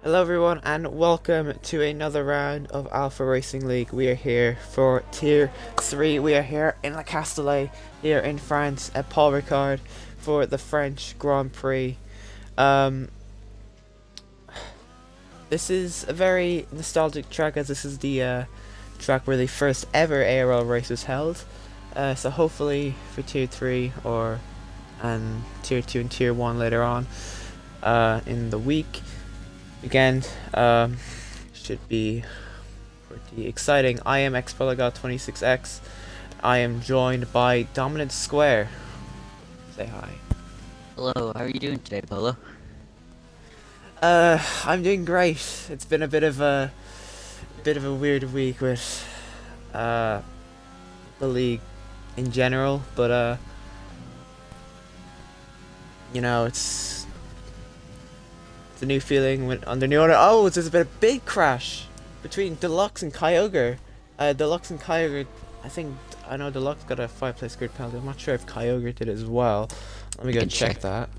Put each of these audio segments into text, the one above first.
Hello everyone and welcome to another round of Alpha Racing League. We are here for Tier 3. We are here in La Castellet, here in France at Paul Ricard for the French Grand Prix. This is a very nostalgic track as this is the track where the first ever ARL race was held. So hopefully for Tier 3 and Tier 2 and Tier 1 later on in the week. Again, should be pretty exciting. I am xPolygot26x. I am joined by Dominant Square. Say hi. Hello, how are you doing today, Polo? I'm doing great. It's been a bit of a weird week with the league in general, but you know, it's a new feeling when under new owner. Oh, there's been a big crash between Deluxe and Kyogre. Deluxe and Kyogre, I know Deluxe got a 5-place grid penalty. I'm not sure if Kyogre did as well. Let me go check that.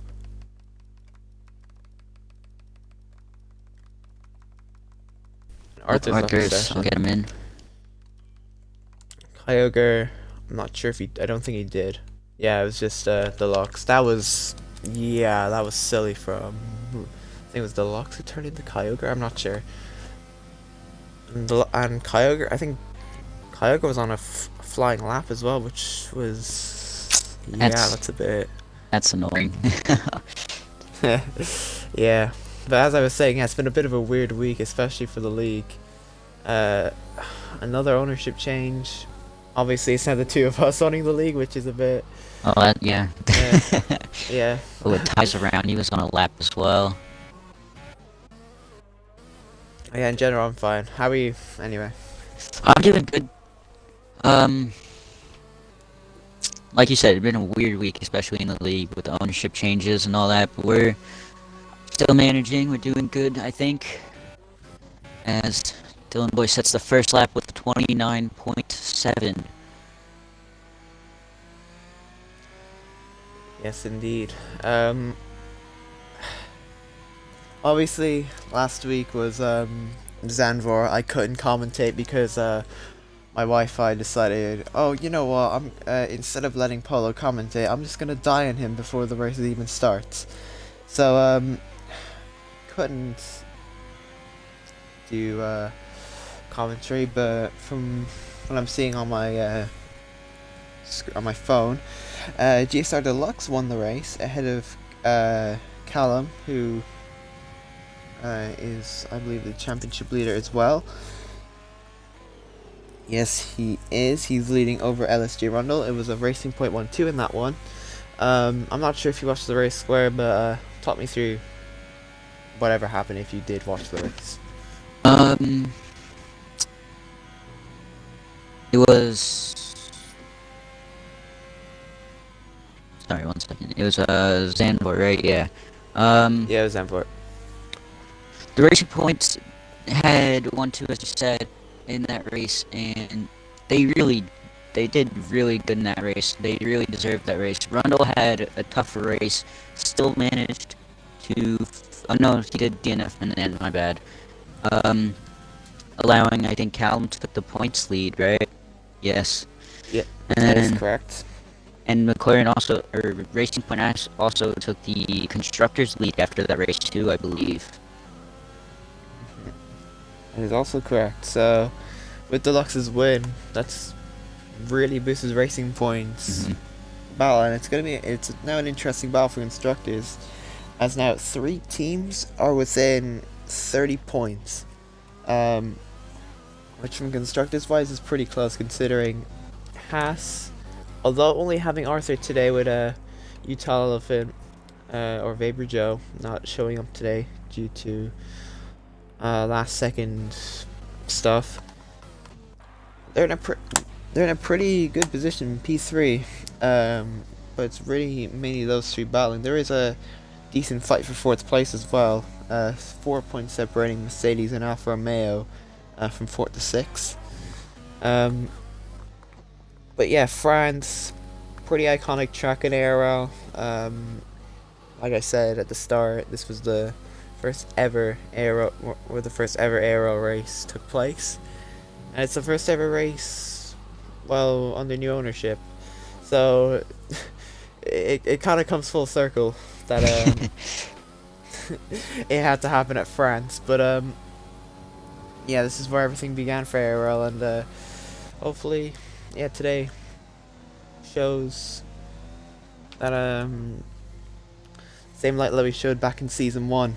Arthur's, I'll get him in. Kyogre, I'm not sure if I don't think he did. Yeah, it was just Deluxe. That was silly from. I think it was Deluxe who turned into Kyogre. I'm not sure. And Kyogre, I think Kyogre was on a flying lap as well, which was that's a bit. That's annoying. Yeah, but as I was saying, it's been a bit of a weird week, especially for the league. Another ownership change. Obviously, it's now the two of us owning the league, which is a bit. Oh, yeah. Yeah. But with Ty's around, he was on a lap as well. Yeah, in general, I'm fine. How are you, anyway? I'm doing good. Like you said, it's been a weird week, especially in the league with the ownership changes and all that. But we're still managing. We're doing good, I think. As Dylan Boy sets the first lap with 29.7. Yes, indeed. Obviously, last week was Zanvor. I couldn't commentate because my Wi-Fi decided, oh, you know what? Instead of letting Polo commentate, I'm just gonna die on him before the race even starts. So couldn't do commentary, but from what I'm seeing on my phone, GSR Deluxe won the race ahead of Callum, who is, I believe, the championship leader as well. Yes, he is. He's leading over LSG Rundle. It was a racing point 1-2 in that one. I'm not sure if you watched the race, Square, but talk me through whatever happened if you did watch the race. It was. Sorry, 1 second. It was Zandvoort, right? Yeah. Yeah, it was Zandvoort. The racing points had 1-2, as you said, in that race, and they did really good in that race. They really deserved that race. Rundle had a tougher race, still managed to. Oh no, he did DNF in the end. My bad. Allowing, I think, Callum took the points lead, right? Yes. Yeah, and that is correct. And McLaren also, or Racing Point also took the constructors lead after that race too, I believe. That is also correct. So, with Deluxe's win, that's really boosts his racing points battle, and it's now an interesting battle for constructors, as now 3 teams are within 30 points, which from constructors wise is pretty close considering Haas, although only having Arthur today with Utah Elephant or Vapor Joe not showing up today due to last second stuff. They're in a pretty good position in P3, but it's really mainly those 3 battling. There is a decent fight for 4th place as well. 4 points separating Mercedes and Alfa Romeo from 4th to 6th. But yeah, France, pretty iconic track in ARL. Like I said at the start, this was the first ever ARL, where the first ever ARL race took place, and it's the first ever race, well, under new ownership. So it kind of comes full circle that it had to happen at France, but yeah, this is where everything began for ARL, and hopefully, yeah, today shows that same light that we showed back in season 1.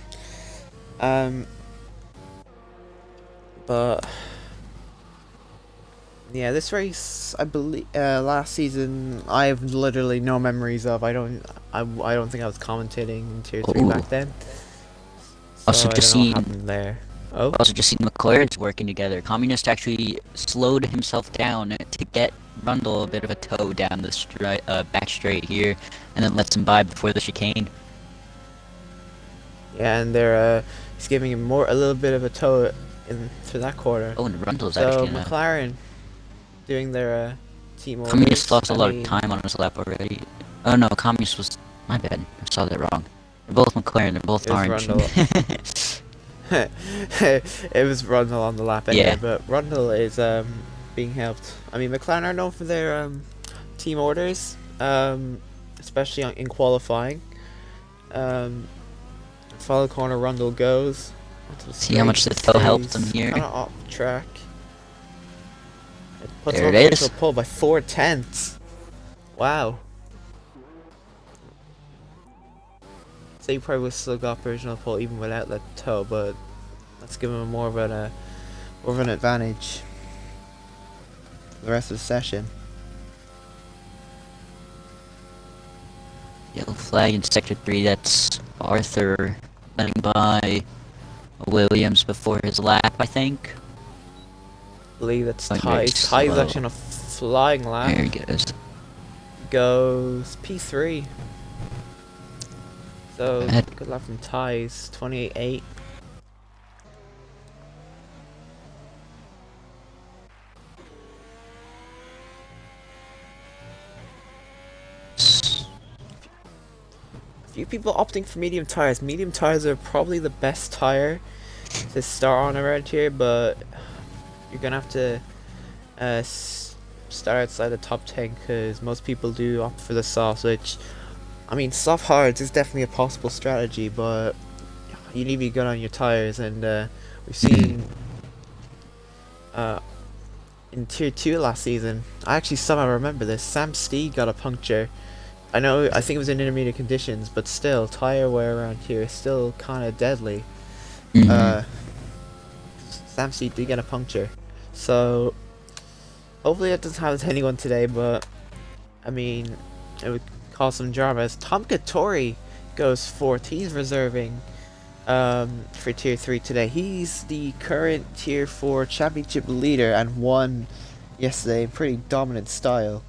But yeah, this race, I believe, last season, I have literally no memories of. I don't think I was commentating in Tier 3 Ooh. back then. So Also I just don't know seen what happened there. Oh, also just seen McLaren's working together. Communist actually slowed himself down to get Rundle a bit of a toe down the back straight here, and then lets him by before the chicane. yeah, and he's giving him a little bit of a toe into that corner. Oh, and Rundle's So actually gonna... McLaren doing their team Communist orders. lost a I lot mean, of time on his lap already. Oh no, Communist was... My bad. I saw that wrong. They're both McLaren, they're both it was orange. Rundle. It was Rundle on the lap anyway, Yeah. but Rundle is being helped. I mean, McLaren are known for their team orders, especially in qualifying. Follow corner, Rundle goes. See how much the toe helped them here? Kind of off track. It puts There him it up is. to a pole by 4/10. Wow. So you probably would still got original pole even without that toe, but let's give him more of an advantage for the rest of the session. Yellow flag in sector 3, that's Arthur letting by Williams before his lap, I think. I believe that's Oh, very Ty's. Ty's slow. actually on a flying lap. There he goes. Goes P3. So Bad. good lap from Ty's. 28.8. Few people opting for medium tires. Medium tires are probably the best tire to start on around here, but you're gonna have to start outside the top 10 because most people do opt for the softs, which, I mean, soft hards is definitely a possible strategy, but you need to be good on your tires, and we've seen in Tier 2 last season, I actually somehow remember this, Sam Steed got a puncture. I think it was in intermediate conditions, but still, tire wear around here is still kind of deadly. Sam Steed did get a puncture, so hopefully it doesn't happen to anyone today, but I mean, it would cause some drama as Tom Katori goes 4th. He's reserving for Tier 3 today. He's the current Tier 4 championship leader and won yesterday in pretty dominant style.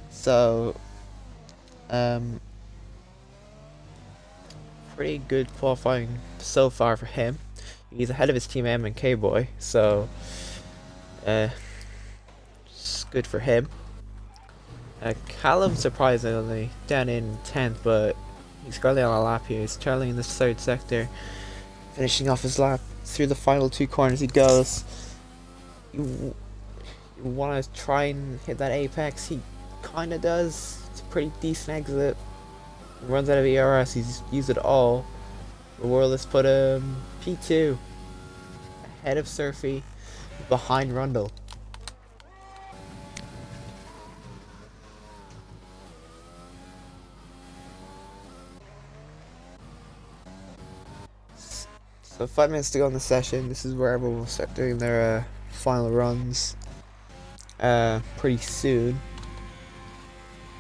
So pretty good qualifying so far for him. He's ahead of his team M and K Boy, so it's good for him. Callum surprisingly down in 10th, but he's currently on a lap here. He's trailing in the 3rd sector, finishing off his lap through the final 2 corners. He goes. You want to try and hit that apex? He kind of does. It's a pretty decent exit. He runs out of ERS. He's used it all. The world has put him P2, ahead of Surfy, behind Rundle. So 5 minutes to go in the session. This is where everyone will start doing their final runs pretty soon.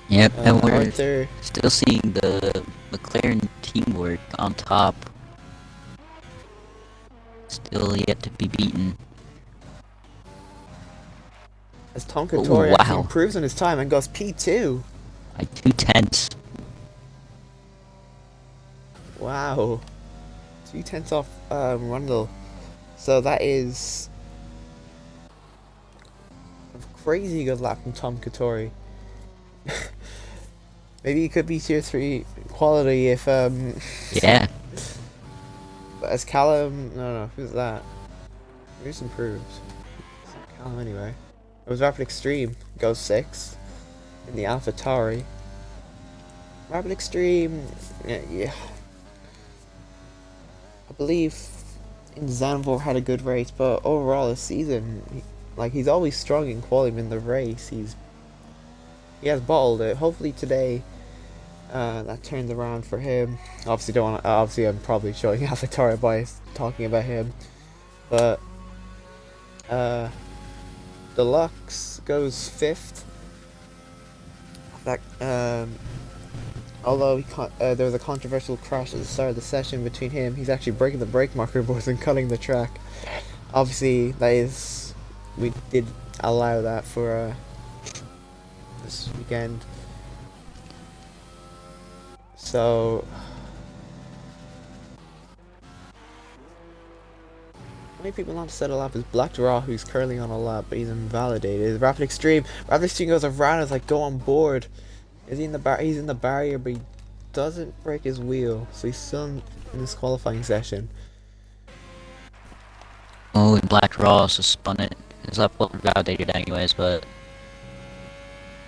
Yep, and we're Arthur, still seeing the McLaren teamwork on top. Still yet to be beaten. as Tom Katori wow. actually improves on his time and goes P2. By 2/10. Wow. 2/10 off Rundle. So that is a crazy good lap from Tom Katori. Maybe he could be Tier 3 quality if Yeah. as Callum, no, who's that? Who's improved? It's not Callum anyway. It was Rapid Extreme, goes 6 in the Alpha Tauri. Rapid Extreme, yeah. I believe in Zandvoort had a good race, but overall this season, he's always strong in quality in the race. He has bottled it. Hopefully today, that turns around for him. Obviously, don't want. Obviously, I'm probably showing AlphaTauri by talking about him, but Deluxe goes 5th. That although there was a controversial crash at the start of the session between him, he's actually breaking the brake marker boards and cutting the track. Obviously, we did allow that for this weekend. So, how many people not to set a lap is Black Draw, who's currently on a lap, but he's invalidated. Rapid Extreme goes around as like go on board. Is he in the bar? He's in the barrier, but he doesn't break his wheel, so he's still in this qualifying session. Oh, and Black Ross has spun it. His lap wasn't validated anyways, but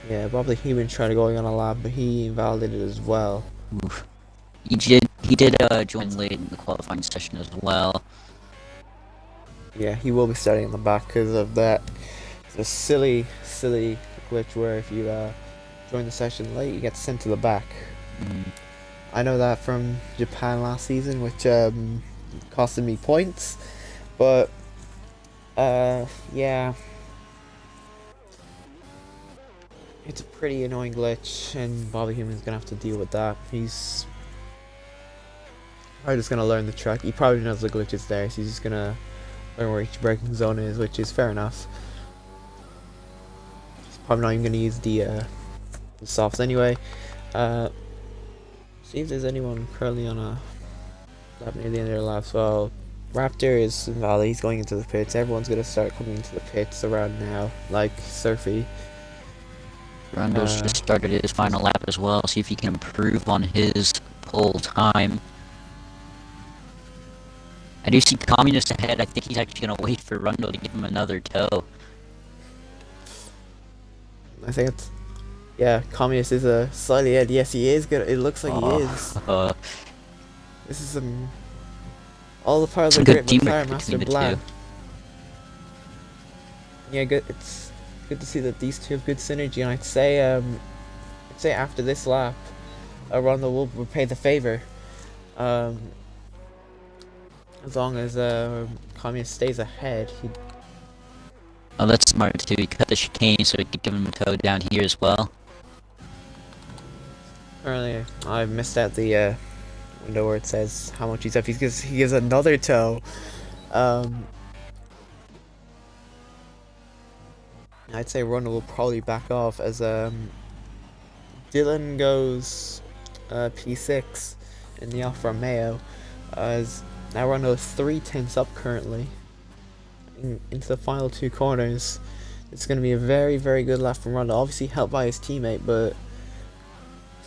Yeah, probably he been trying to go on a lap, but he invalidated as well. oof. He did join late in the qualifying session as well. Yeah, he will be starting in the back because of that. It's a silly glitch where if you join the session late, you get sent to the back. I know that from Japan last season, which costed me points, but yeah, it's a pretty annoying glitch, and Bobby Human's gonna have to deal with that. He's probably just gonna learn the track. He probably knows the glitch is there, so he's just gonna learn where each braking zone is, which is fair enough. He's probably not even gonna use the softs anyway. See if there's anyone currently on a lap near the end of their laps. Well, Raptor is invalid. He's going into the pits. Everyone's gonna start coming into the pits around now, like Surfy. Rundle's just started his final lap as well. See if he can improve on his pole time. I do see Communist ahead. I think he's actually gonna wait for Rundle to give him another tow. I think it's, yeah, Communist is slightly ahead. Yes, he is good. It looks like he is. This is all the part of the great McLaren Master Black. Yeah, good. It's good to see that these two have good synergy, and I'd say after this lap, Rundle will repay the favor. As long as Communist stays ahead, he. Oh, that's smart too. He cut the chicane so he could give him a tow down here as well. Earlier, I missed out the window where it says how much he's up. He gives another tow. I'd say Rundle will probably back off as Dylan goes P6 in the Alfa Romeo, as now Rundle is 3/10 up currently into the final two corners. It's going to be a very, very good lap from Rundle, obviously helped by his teammate, but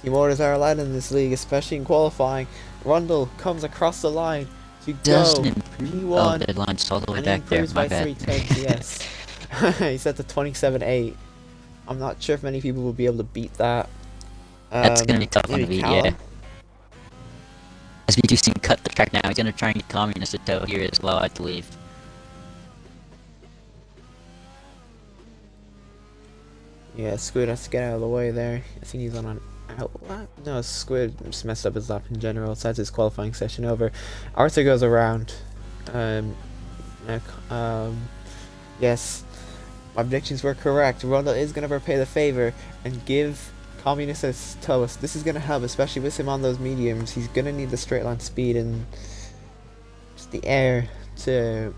team orders are allowed in this league, especially in qualifying. Rundle comes across the line to go P1, oh, the line's all the way and back he there. improves by 3/10. Yes. He's at the 27.8. I'm not sure if many people will be able to beat that. That's gonna be tough on the beat, Callum? yeah. As we do see him cut the track now, he's gonna try and get Communist a tow here as well, I believe. Yeah, Squid has to get out of the way there. I think he's on an out lap. No, Squid just messed up his lap in general. That's his qualifying session over. Arthur goes around. Yes, my predictions were correct. Rundle is going to repay the favor and give Communist a tow. This is going to help, especially with him on those mediums. He's going to need the straight line speed and just the air to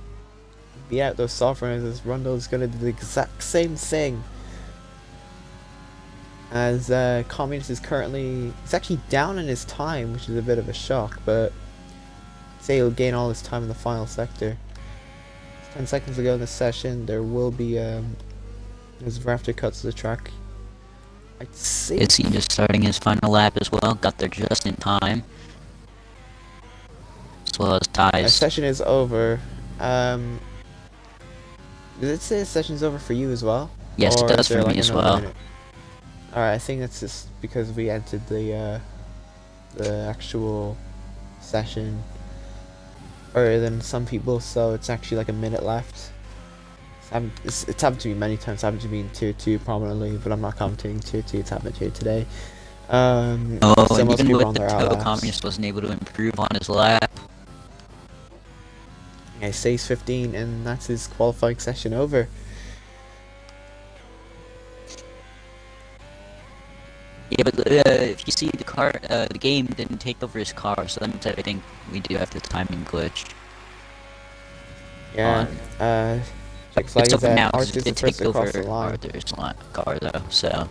beat out those soft runners, as Rundle is going to do the exact same thing. As Communist is currently, he's actually down in his time, which is a bit of a shock, but say he'll gain all his time in the final sector. 10 seconds ago in this session, there will be as Rafter cuts the track. I'd say Is he just starting his final lap as well? Got there just in time. as well as ties. Session is over. Does it say the session's over for you as well? Yes, it Or does is there for me like as another well. minute? Alright, I think that's just because we entered the actual session earlier than some people, so it's actually like a minute left. It's happened to me many times. It's happened to me in tier 2 prominently, but I'm not commenting tier 2. It's happened here today. Oh, So and most even people are with on the their toe, outlaps. Communist wasn't able to improve on his lap. Yeah, stays 15, and that's his qualifying session over. Yeah, but if you see the car, the game didn't take over his car, so that means that I think we do have the timing glitch. Yeah, looks like It's over now, because Arthur's it the did first take to cross the over line. Arthur's car, though, so And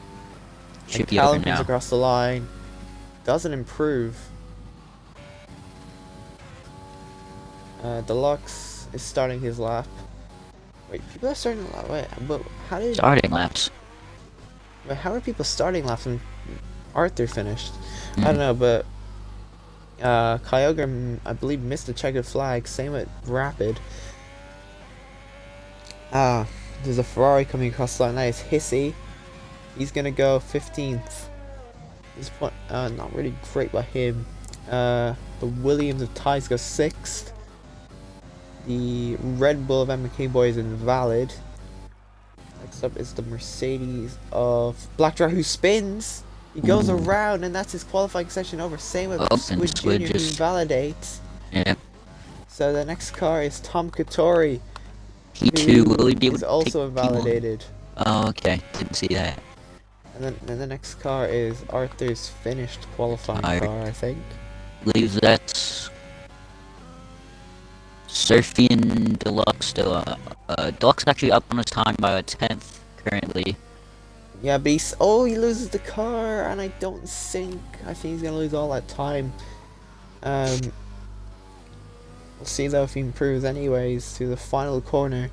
should be over Callum comes now. across the line, doesn't improve. Deluxe is starting his lap. Wait, people are starting a lap. Wait, but Starting laps. how are people starting laps when Arthur finished? I Mm. don't know, but Kyogre, I believe, missed the checkered flag. Same with Rapid. There's a Ferrari coming across the line. That is Hissy. He's gonna go 15th. This point, not really great by him. The Williams of Ties goes 6th. The Red Bull of MK Boy is invalid. Next up is the Mercedes of Black Dragon, who spins. He goes around, and that's his qualifying session over. Same with Squid Jr., who invalidates. Yeah. So the next car is Tom Katori. P2, will he be able is to also take P1? invalidated. Oh, okay. Didn't see that. And then the next car is Arthur's finished qualifying car, I think. I believe that's Surfy and Deluxe still. Deluxe actually up on his time by a 10th currently. Yeah, but he loses the car, and I don't think. I think he's gonna lose all that time. We'll see though if he improves anyways to the final corner.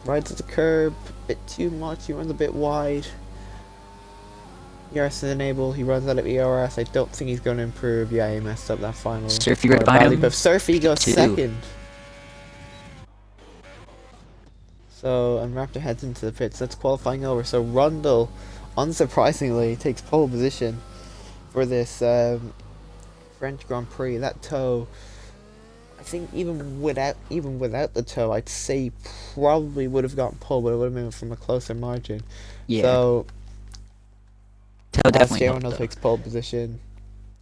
Rides at the curb, a bit too much, he runs a bit wide. ERS is enabled, he runs out of ERS, I don't think he's going to improve. Yeah, he messed up that final. Surfy right behind him. But Surfy goes P2. second. So, and Raptor heads into the pits, that's qualifying over. So Rundle, unsurprisingly, takes pole position for this French Grand Prix. That toe, I think even without the toe, I'd say probably would have gotten pole, but it would have been from a closer margin. Yeah. So Toe definitely Rundle takes pole position.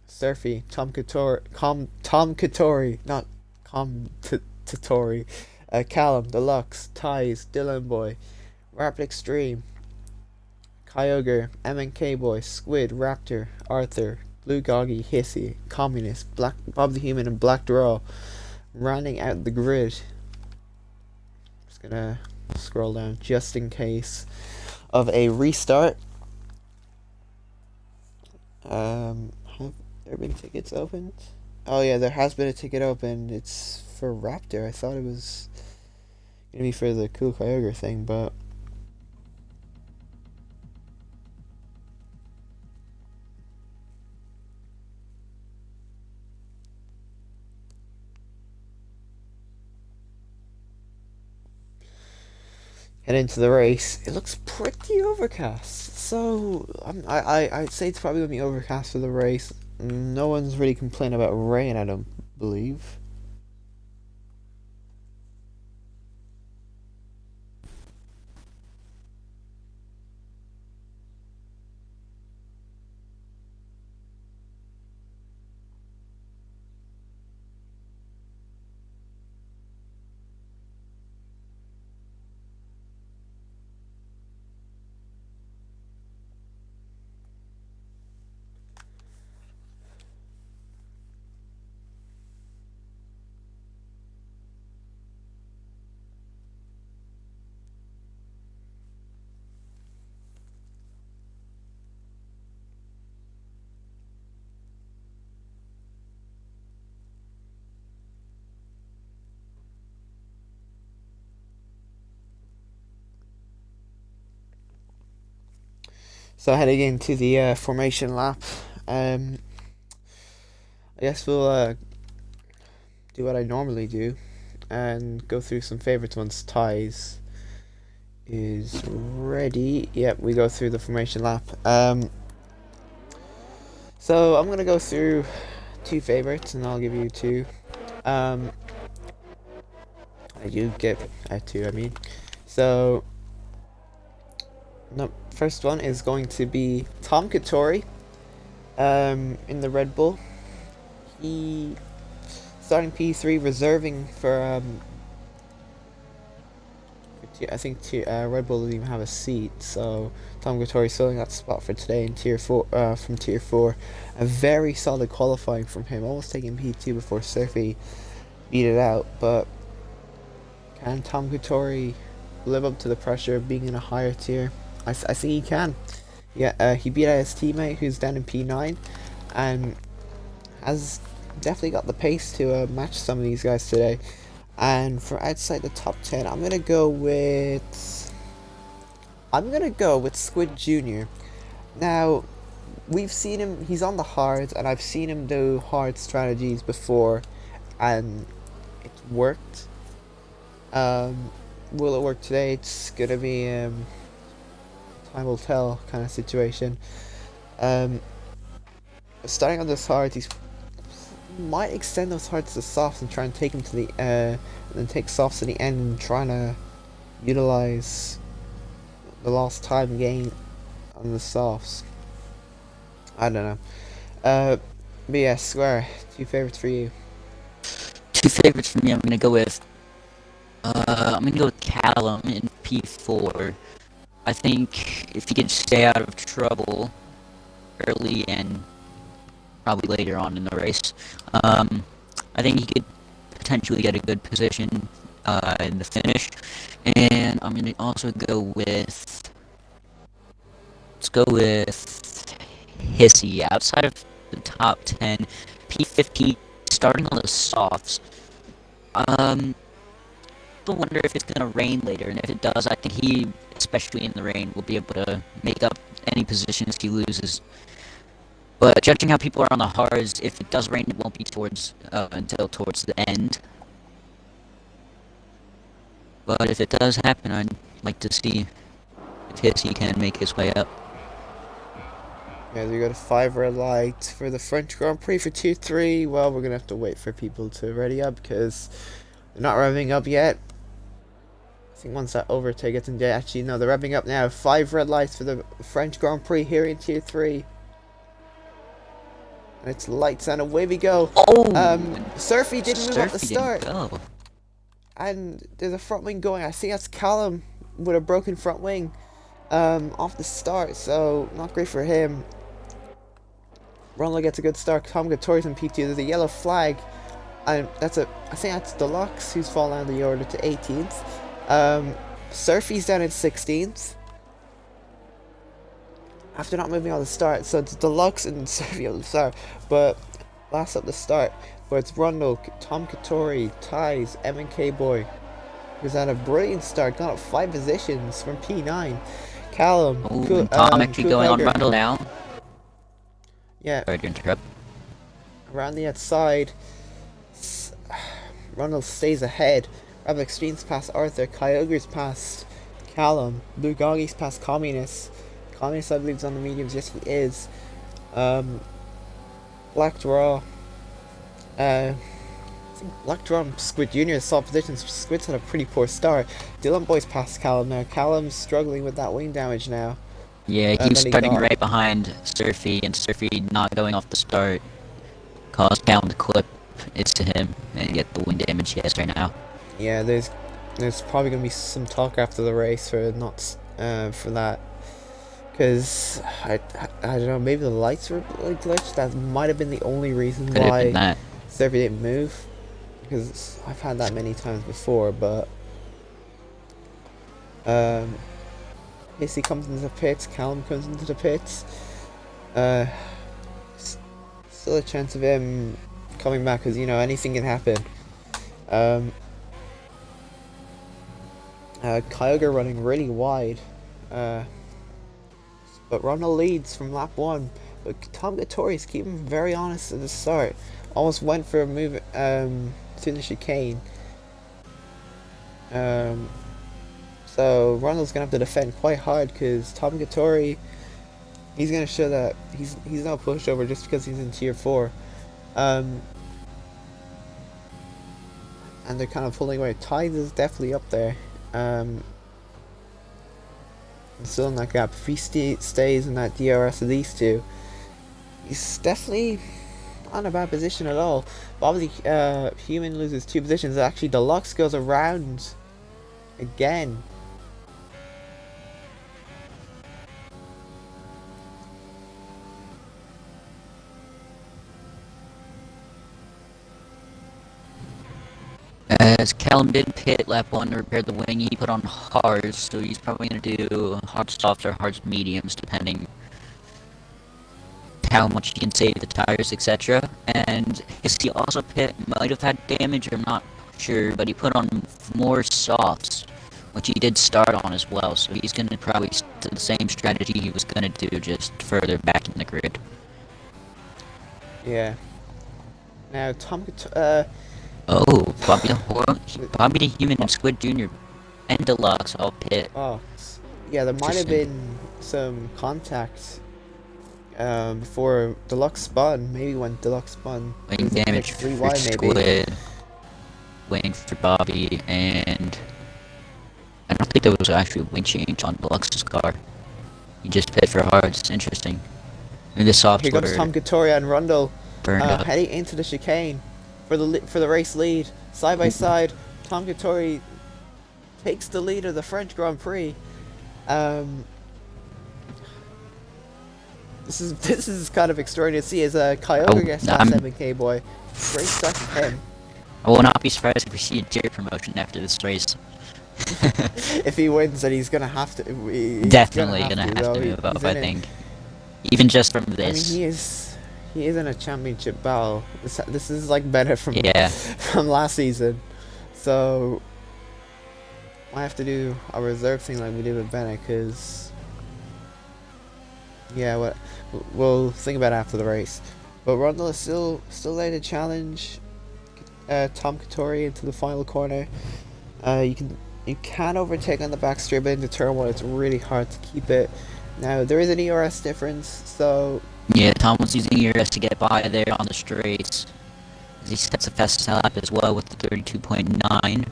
Surfy, Tom Katori, not Tatori. Callum, Deluxe, Ties, Dylan Boy, Rapid Extreme, Kyogre, MNK Boy, Squid, Raptor, Arthur, Blue Goggy, Hissy, Communist, Black Bob the Human, and Black Draw rounding out the grid. Just gonna scroll down just in case of a restart. Have there been tickets opened? Oh yeah, there has been a ticket opened. It's for Raptor. I thought it was gonna be for the cool Kyogre thing, but head into the race. It looks pretty overcast, so I'd say it's probably gonna be overcast for the race. No one's really complaining about rain, I don't believe. So heading into the formation lap, I guess we'll do what I normally do and go through some favorites once ties is ready. Yep, we go through the formation lap. So I'm gonna go through two favorites, and I'll give you two. I do get two. I mean, so no, first one is going to be Tom Katori. In the Red Bull, he starting P3, reserving for I think Red Bull doesn't even have a seat, so Tom Katori's filling that spot for today in Tier 4. From Tier 4, a very solid qualifying from him, almost taking P2 before Surfy beat it out. But can Tom Katori live up to the pressure of being in a higher tier? I think he can. Yeah, he beat out his teammate who's down in P9, and has definitely got the pace to match some of these guys today. And for outside the top 10, I'm gonna go with Squid Jr. Now, we've seen him, he's on the hard, and I've seen him do hard strategies before, and it's worked. Will it work today? It's gonna be time will tell kind of situation. Starting on this hard, he's might extend those hards to softs and try and take him to the and then take softs to the end and trying to utilize the lost time gain on the softs. I don't know. But yeah, Square, two favorites for you. Two favorites for me. I'm gonna go with Callum in P4. I think if he can stay out of trouble early and probably later on in the race, I think he could potentially get a good position in the finish. And I'm gonna also go with Hissy outside of the top 10, P50, starting on the softs. I wonder if it's gonna rain later, and if it does, I think he, especially in the rain, will be able to make up any positions he loses. But judging how people are on the hards, if it does rain, it won't be until towards the end. But if it does happen, I'd like to see if Hissy can make his way up. Yeah, we got a 5 red light for the French Grand Prix for Tier 3. Well, we're gonna have to wait for people to ready up because they're not revving up yet. I think once that overtake gets in, actually no, they're revving up now. 5 red lights for the French Grand Prix here in Tier 3. And it's lights and away we go. Oh! Surfy didn't move up the start. Go. And there's a front wing going. I think that's Callum with a broken front wing off the start, so not great for him. Rundle gets a good start. Tom Katori's in P2. There's a yellow flag, and I think that's Deluxe who's fallen down the order to 18th. Surfy's down in 16th after not moving on the start, so it's Deluxe and Surfy on the start, but last up the start. But it's Rundle, Tom Katori, Ties, M&K Boy, who's had a brilliant start, got up 5 positions from P9. Callum, Tom actually going on Rundle now. Yeah. Sorry to interrupt. Around the outside, Rundle stays ahead. Rav Extreme's past Arthur, Kyogre's past Callum, Blue Goggy's past Communist. Communist, I believe, is on the mediums. Yes, he is. Black Draw. I think Black Draw and Squid Jr. saw positions. Squid's had a pretty poor start. Dylan Boy's past Callum now. Callum's struggling with that wing damage now. Yeah, he's starting right behind Surfy, and Surfy not going off the start caused Callum to clip it to him and get the wing damage he has right now. Yeah, there's probably gonna be some talk after the race for for that, because I don't know, maybe the lights were glitched. That might have been the only reason why Surfy didn't move, because I've had that many times before. But Hissy comes into the pits, Callum comes into the pits. Still a chance of him coming back, because, you know, anything can happen. Kyogre running really wide. But Rundle leads from lap 1. But Tom Katori's keeping very honest at the start. Almost went for a move, to the chicane. So Rundle's gonna have to defend quite hard because Tom Gattori, he's gonna show that he's not pushover just because he's in tier 4. And they're kind of pulling away. Ties is definitely up there. Still in that gap. If he stays in that DRS of these two, he's definitely not in a bad position at all. But obviously, Human loses 2 positions. Actually, Deluxe goes around again. As Callum did pit lap 1 to repair the wing, he put on hards, so he's probably going to do hard softs or hard mediums, depending how much he can save the tires, etc. And his he also pit might have had damage, I'm not sure, but he put on more softs, which he did start on as well, so he's going to probably do the same strategy he was going to do, just further back in the grid. Yeah. Now, Oh, Bobby the Human and Squid Jr. and Deluxe all pit. Oh, yeah, there might have been some contact before Deluxe spun. Maybe when Deluxe spun. Wing damage for 3Y Squid. Wing for Bobby, and I don't think there was actually a wing change on Deluxe's car. He just pit for hards. Interesting. And the soft Here comes Tom Gattori and Rundle heading into the chicane for the race lead. Side by side, Tom Gattori takes the lead of the French Grand Prix. This is kind of extraordinary to see as Kyogre gets past MK Boy. Great start to him. I will not be surprised if we see a tier promotion after this race. If he wins, then he's gonna have to. Definitely gonna have to move up, I think. Even just from this. I mean, he is in a championship battle. This is like better from from last season. So I have to do a reserve thing like we did with Bennett, because yeah, we'll think about it after the race. But Rundle is still there to challenge Tom Gattori into the final corner. You can overtake on the back straight, but into turn 1 it's really hard to keep it. Now there is an ERS difference, so yeah, Tom was using ERS to get by there on the straights. He sets a fastest lap as well with the 32.9.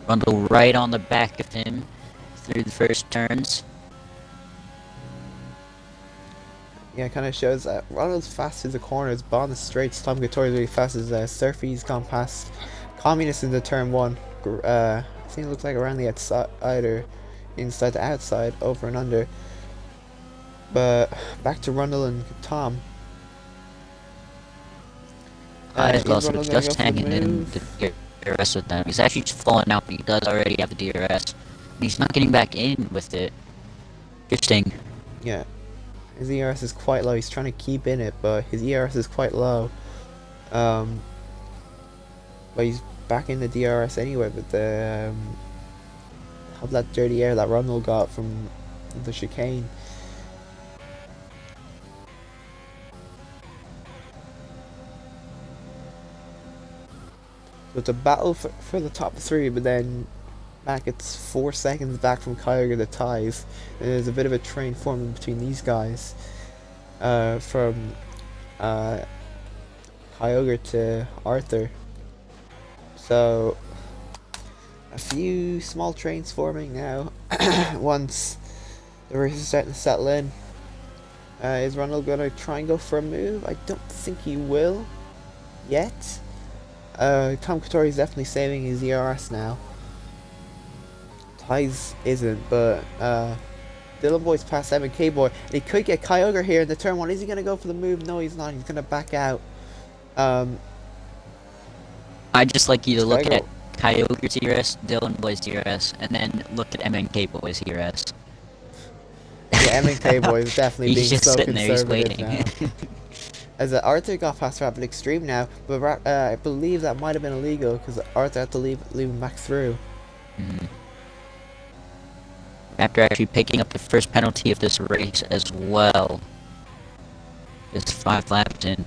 Rundle right on the back of him through the first turns. Yeah, it kind of shows that Rundle's fast through the corners, but on the straights, Tom Gattori's really fast as Surfy's gone past Communist into turn 1. I think it looks like around the outside, either inside to outside, over and under. But back to Rundle and Tom. As well, so just hanging in the DRS with them. He's actually just falling out, but he does already have the DRS. And he's not getting back in with it. Interesting. Yeah. His ERS is quite low. He's trying to keep in it, but his ERS is quite low. But he's back in the DRS anyway, but the of that dirty air that Rundle got from the chicane. So it's a battle for the top 3, but then back it's 4 seconds back from Kyogre the ties. And there's a bit of a train forming between these guys. From Kyogre to Arthur. So a few small trains forming now. Once the race is starting to settle in. Is Rundle gonna try and go for a move? I don't think he will yet. Tom Gattori is definitely saving his ERS now. Ties isn't, but Dylan Boy's past MK Boy. And he could get Kyogre here in the turn 1. Is he gonna go for the move? No, he's not. He's gonna back out. I'd just like you to look at Kyogre's ERS, Dylan Boy's ERS, and then look at MNK Boy's ERS. Yeah, MNK Boy is definitely being just so sitting there, he's conservative waiting. now. As Arthur got past Rapid Extreme now, but I believe that might have been illegal because Arthur had to leave him back through. After actually picking up the first penalty of this race as well. It's 5 laps in.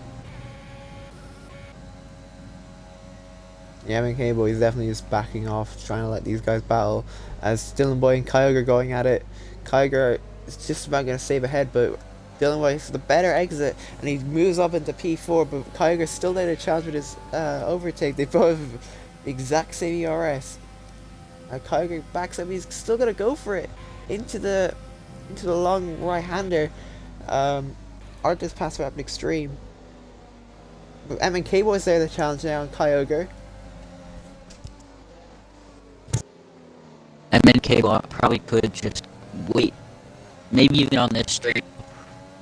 Yeah, MK Boy is definitely just backing off, trying to let these guys battle. As Dylan Boy and Kyogre going at it. Kyogre is just about going to save ahead, but Dylan Boy is the better exit, and he moves up into P4, but Kyogre's still there to challenge with his overtake. They both have the exact same ERS. Kyogre backs up, he's still going to go for it into the long right-hander. Arthur's pass rapid extreme. But MK Boy's there to challenge now on Kyogre. MNK probably could just wait, maybe even on this straight,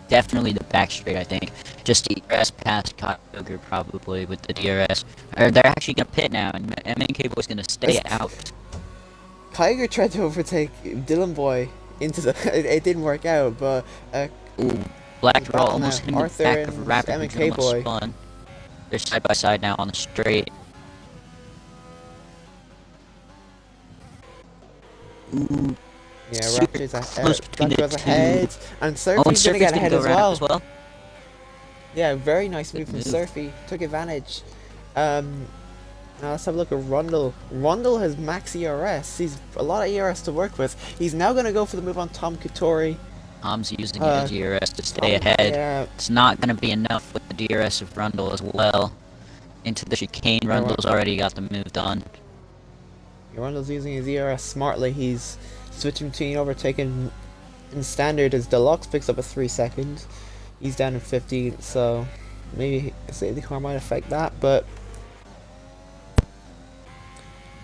definitely the back straight, I think. Just DRS past Kyogre probably with the DRS. Or they're actually going to pit now, and MNK Boy's going to stay out. Kyogre tried to overtake Dylan Boy into the... it didn't work out, but... Ooh, Black Draw almost hitting the Arthur back and of Rapid MK Boy. Spun. They're side by side now on the straight. Ooh. Yeah, Raptor's ahead, and Surfy's Surfy's gonna get ahead go as well. Yeah, very nice move from Surfy. Took advantage. Now let's have a look at Rundle. Rundle has max ERS. He's a lot of ERS to work with. He's now gonna go for the move on Tom Katori. Tom's using his DRS to stay ahead. Yeah. It's not gonna be enough with the DRS of Rundle as well. Into the chicane, Rundle's already got the move done. Rundle's using his ERS smartly. He's switching between overtaking in standard as Deluxe picks up a 3 seconds. He's down in 15, so maybe safety car might affect that, but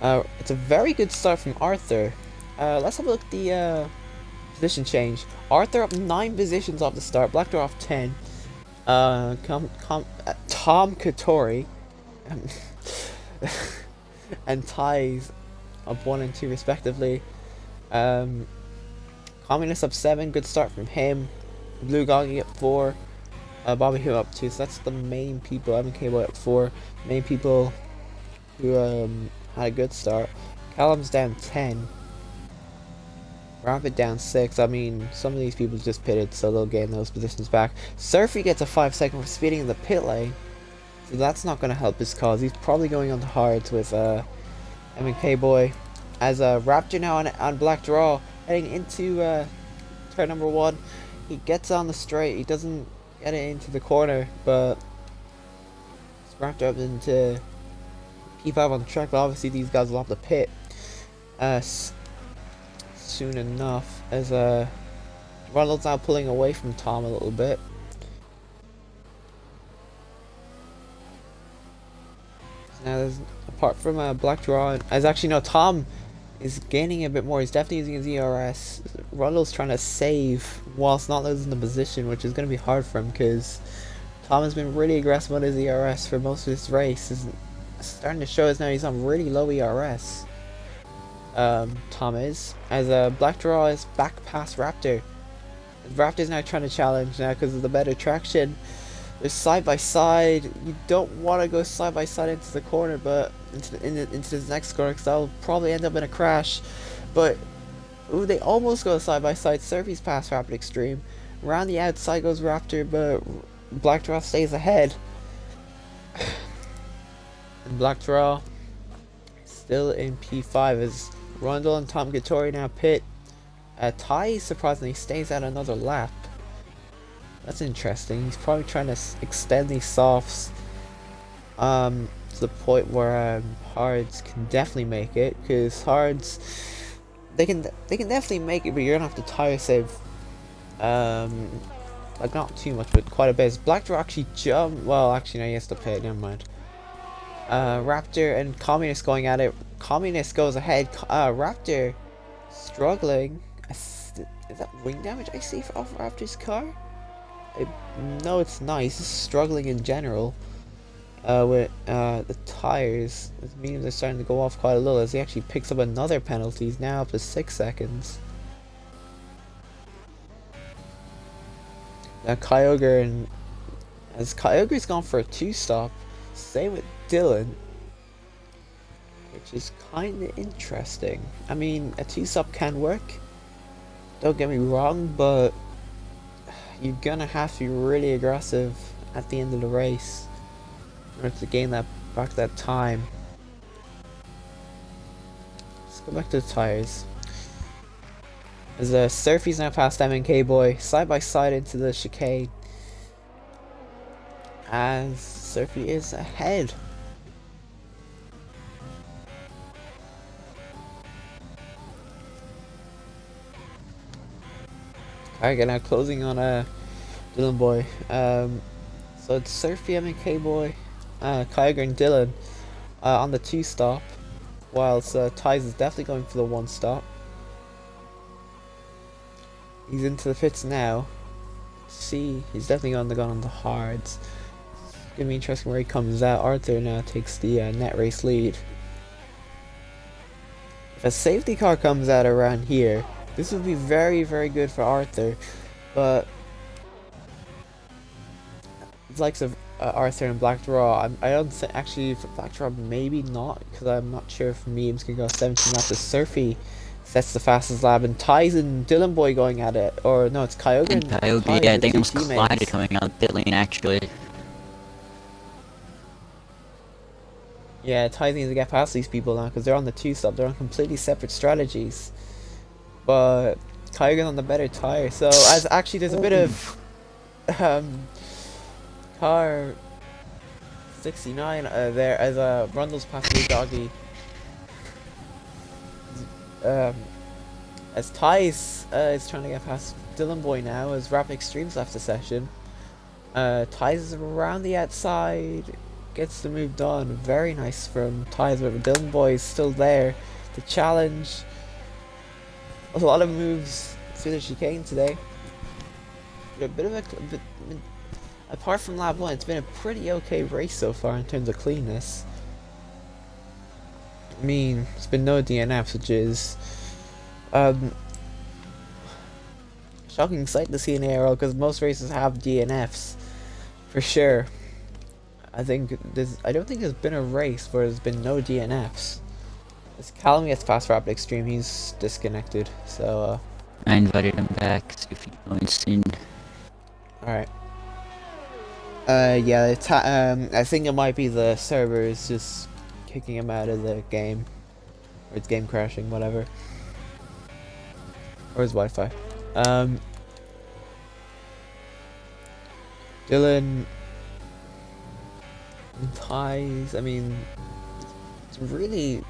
it's a very good start from Arthur. Let's have a look at the position change. Arthur up 9 positions off the start, Black Door off 10. Tom Katori and ties up 1 and 2 respectively. Communist up 7, good start from him. Blue Goggy up 4. Bobby Hill up 2, so that's the main people. MK Boy up 4. Main people who had a good start. Callum's down 10. Rapid down 6. I mean, some of these people just pitted, so they'll gain those positions back. Surfy gets a 5-second for speeding in the pit lane, so that's not going to help his cause. He's probably going on the hards with MK Boy. As Raptor now on Black Draw, heading into turn number 1. He gets on the straight. He doesn't get it into the corner, but it's Raptor up into P5 on the track. But obviously these guys will have to pit soon enough, as Ronald's now pulling away from Tom a little bit. So now there's, apart from Black Draw, as actually no, Tom is gaining a bit more. He's definitely using his ERS. Rundle's trying to save whilst not losing the position, which is going to be hard for him because Tom has been really aggressive on his ERS for most of this race. Is starting to show us now he's on really low ERS. Tom is, as Black Draw is back past Raptor. Raptor's now trying to challenge now because of the better traction. They're side by side. You don't want to go side by side into the corner, but into this next corner, because that'll probably end up in a crash. But ooh, they almost go side by side. Surfy's past Rapid Extreme. Around the outside goes Raptor, but Black Draw stays ahead. And Black Draw still in P5 as Rundle and Tom Gatori now pit. Ty surprisingly stays out another lap. That's interesting. He's probably trying to extend these softs to the point where hards can definitely make it, because hards they can definitely make it, but you're gonna have to tire save like not too much, but quite a bit. As Black Draw actually jump, well actually no, he has to pit, never mind. Raptor and Communist going at it. Communist goes ahead. Raptor struggling. Is that wing damage I see off Raptor's car? No, it's nice. He's struggling in general with the tires. The mediums are starting to go off quite a little as he actually picks up another penalty. He's now up to 6 seconds. Now Kyogre, and as Kyogre's gone for a 2-stop, same with Dylan, which is kind of interesting. I mean, a 2-stop can work, don't get me wrong, but you're gonna have to be really aggressive at the end of the race in order to gain that back that time. Go back to the tires. As Surfy's now past MNK Boy, side by side into the chicane. As Surfy is ahead. Alright, now closing on Dylan Boy. So it's Surfy, MNK Boy, Kyger and Dylan on the 2-stop, whilst Ty's is definitely going for the 1-stop. He's into the pits now. See, he's definitely going on the hards. It's gonna be interesting where he comes out. Arthur now takes the net race lead. If a safety car comes out around here, this would be very, very good for Arthur, but the likes of Arthur and Black Draw, I don't think, actually for Black Draw maybe not, because I'm not sure if memes can go 17 laps. Surfy sets the fastest lap, and Ty's and Dylan Boy going at it, or no, it's Kyogre And Kyogre, yeah, they almost collided coming out pit lane actually. Yeah, Ty needs to get past these people now because they're on the 2-stop. They're on completely separate strategies. But Kyogre's on the better tire. So as actually there's a bit of car 69 there as Rundle's past Blue Doggy. As Ty's is trying to get past Dylan Boy now as Rapid Extremes left the session. Ty's is around the outside. Gets the move done. Very nice from Ty's, but Dylan Boy is still there to challenge. A lot of moves through the chicane today. A bit of apart from lap 1, it's been a pretty okay race so far in terms of cleanness. I mean, it's been no DNFs, which is shocking sight to see in ARL because most races have DNFs for sure. I don't think there's been a race where there's been no DNFs. As Callum gets past Rapid Extreme, he's disconnected. So I invited him back, see if he joins soon. Alright. Yeah, I think it might be the servers just kicking him out of the game. Or it's game crashing, whatever. Or his Wi-Fi. Dylan and Ty's, I mean, it's really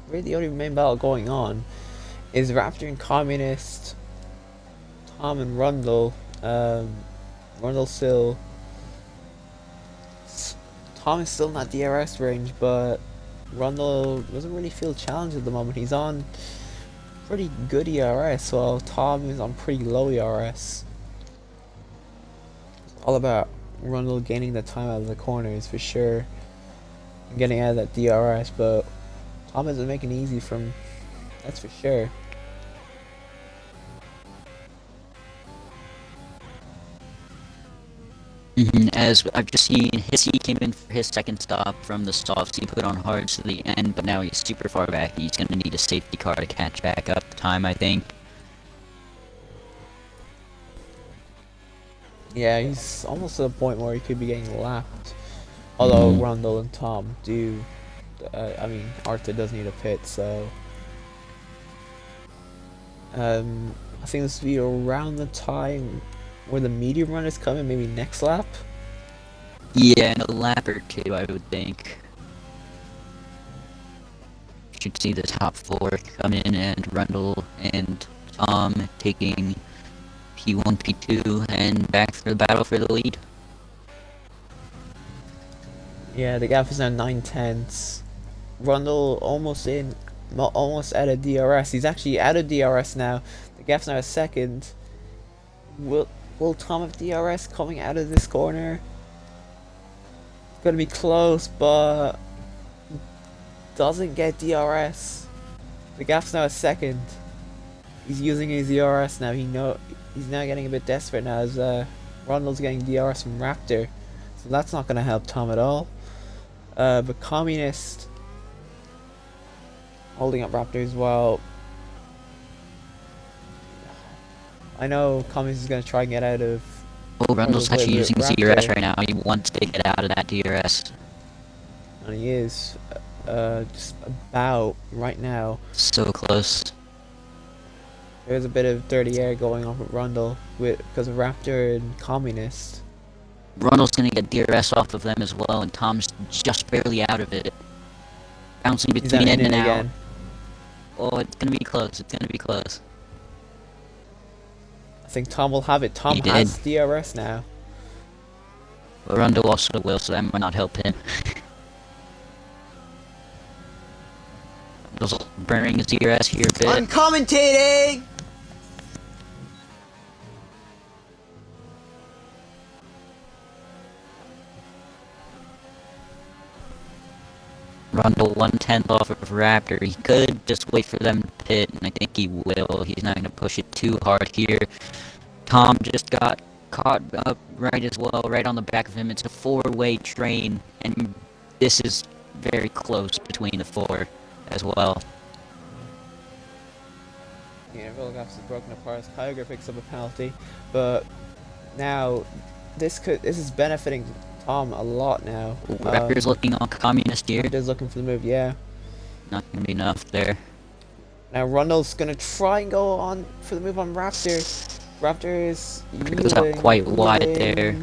the only main battle going on is Raptor and Communist, Tom and Rundle. Rundle still, Tom is still in that DRS range, but Rundle doesn't really feel challenged at the moment. He's on pretty good ERS, while Tom is on pretty low ERS. It's all about Rundle gaining the time out of the corners for sure, and getting out of that DRS, but Tom isn't making it easy from, that's for sure. As I've just seen, he came in for his second stop from the softs. He put on hards to the end, but now he's super far back. He's going to need a safety car to catch back up the time, I think. Yeah, he's almost to the point where he could be getting lapped. Although Rundle and Tom do, I mean, Arthur does need a pit, so I think this will be around the time where the medium run is coming, maybe next lap. Yeah, in a lap or two, I would think. Should see the top 4 come in, and Rundle and Tom taking P1, P2, and back for the battle for the lead. Yeah, the gap is now 9/10. Rundle almost out of DRS. He's actually out of DRS now. The gap's now a second. Will Tom have DRS coming out of this corner? It's gonna be close, but doesn't get DRS. The gap's now a second. He's using his DRS now. He's now getting a bit desperate now as Rundle's getting DRS from Raptor, so that's not gonna help Tom at all. But Communist holding up Raptor as well. I know Communist is gonna try and get out of. Oh, Rundle's actually using his DRS right now. He wants to get out of that DRS. And he is. just about right now. So close. There's a bit of dirty air going on with Rundle because of Raptor and Communist. Rundle's gonna get DRS off of them as well, and Tom's just barely out of it. Bouncing He's between in and out. again. Oh, it's gonna be close. It's gonna be close. I think Tom will have it. Tom He has did. DRS now. But Rundle also will, so that might not help him. Rundle's burning his DRS here a bit. I'm commentating! Rundle 1/10 off of Raptor. He could just wait for them to pit, and I think he will. He's not gonna push it too hard here. Tom just got caught up right as well, right on the back of him. It's a four-way train, and this is very close between the four as well. Yeah, Rolgaps is broken apart as Kyogre picks up a penalty, but now this is benefiting Tom a lot now. Raptor's looking on Communist here. Raptor's looking for the move, yeah. Not gonna be enough there. Now Rundle's gonna try and go on for the move on Raptor. Raptor is Goes out quite wide there.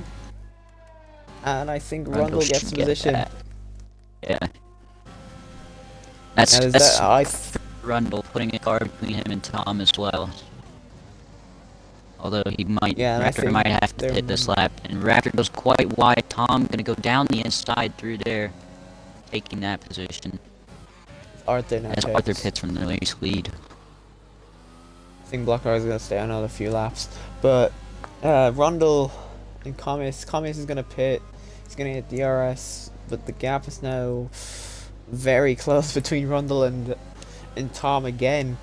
And I think Rundle Rundle gets should the get position. that. Yeah. That's Rundle putting a car between him and Tom as well. Although he might, Yeah, Raptor might have to hit this lap. And Raptor goes quite wide. Tom gonna go down the inside through there, taking that position. Arthur now As Arthur pits from the race lead. I think Blockar is gonna stay another few laps, but Rundle and Communist is gonna pit. He's gonna hit DRS, but the gap is now very close between Rundle and Tom again.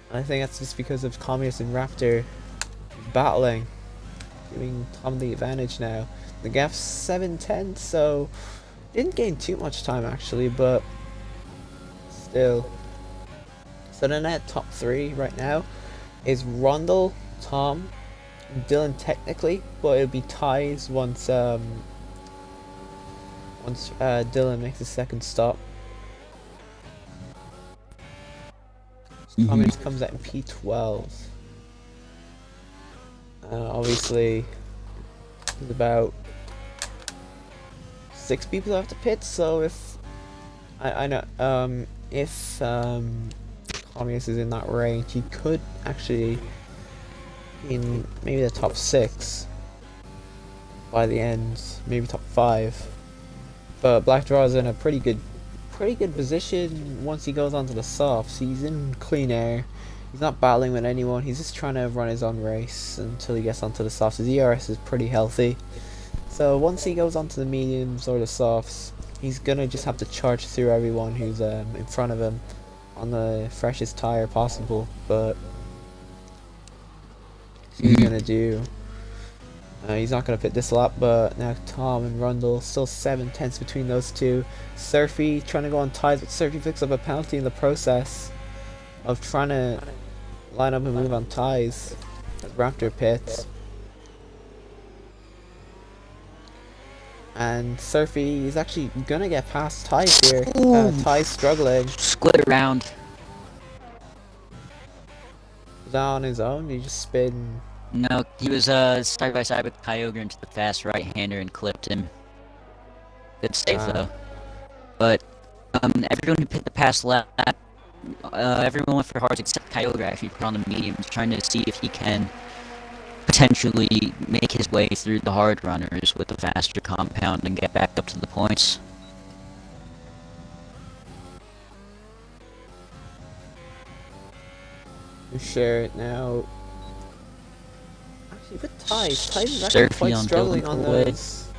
I think that's just because of Communist and Raptor battling, giving Tom the advantage now. The gap's 7-10, so didn't gain too much time actually, but still. So the net top three right now is Rundle, Tom, Dylan technically, but it'll be ties once Dylan makes his second stop. Communist comes out in P12. Obviously, there's about 6 people who have to pit. So if I know if Communist is in that range, he could actually be in maybe the top 6 by the end, maybe top 5. But Black Draw is in a pretty good position once he goes onto the softs. He's in clean air. He's not battling with anyone. He's just trying to run his own race until he gets onto the softs. His ERS is pretty healthy. So once he goes onto the mediums or the softs, he's gonna just have to charge through everyone who's in front of him on the freshest tire possible. But he's gonna do. He's not going to pit this lap, but now Tom and Rundle, still 7/10 between those two. Surfy trying to go on ties, but Surfy picks up a penalty in the process of trying to line up a move on ties as Raptor pits. And Surfy is actually going to get past ties here. Ties struggling. Split around. Was that on his own? He just spin. No, he was side by side with Kyogre into the fast right-hander and clipped him. Good save though. But everyone who pit the past lap, everyone went for hards except Kyogre actually put on the mediums, trying to see if he can potentially make his way through the hard runners with the faster compound and get back up to the points. We share it now. With Ties is actually quite struggling on those.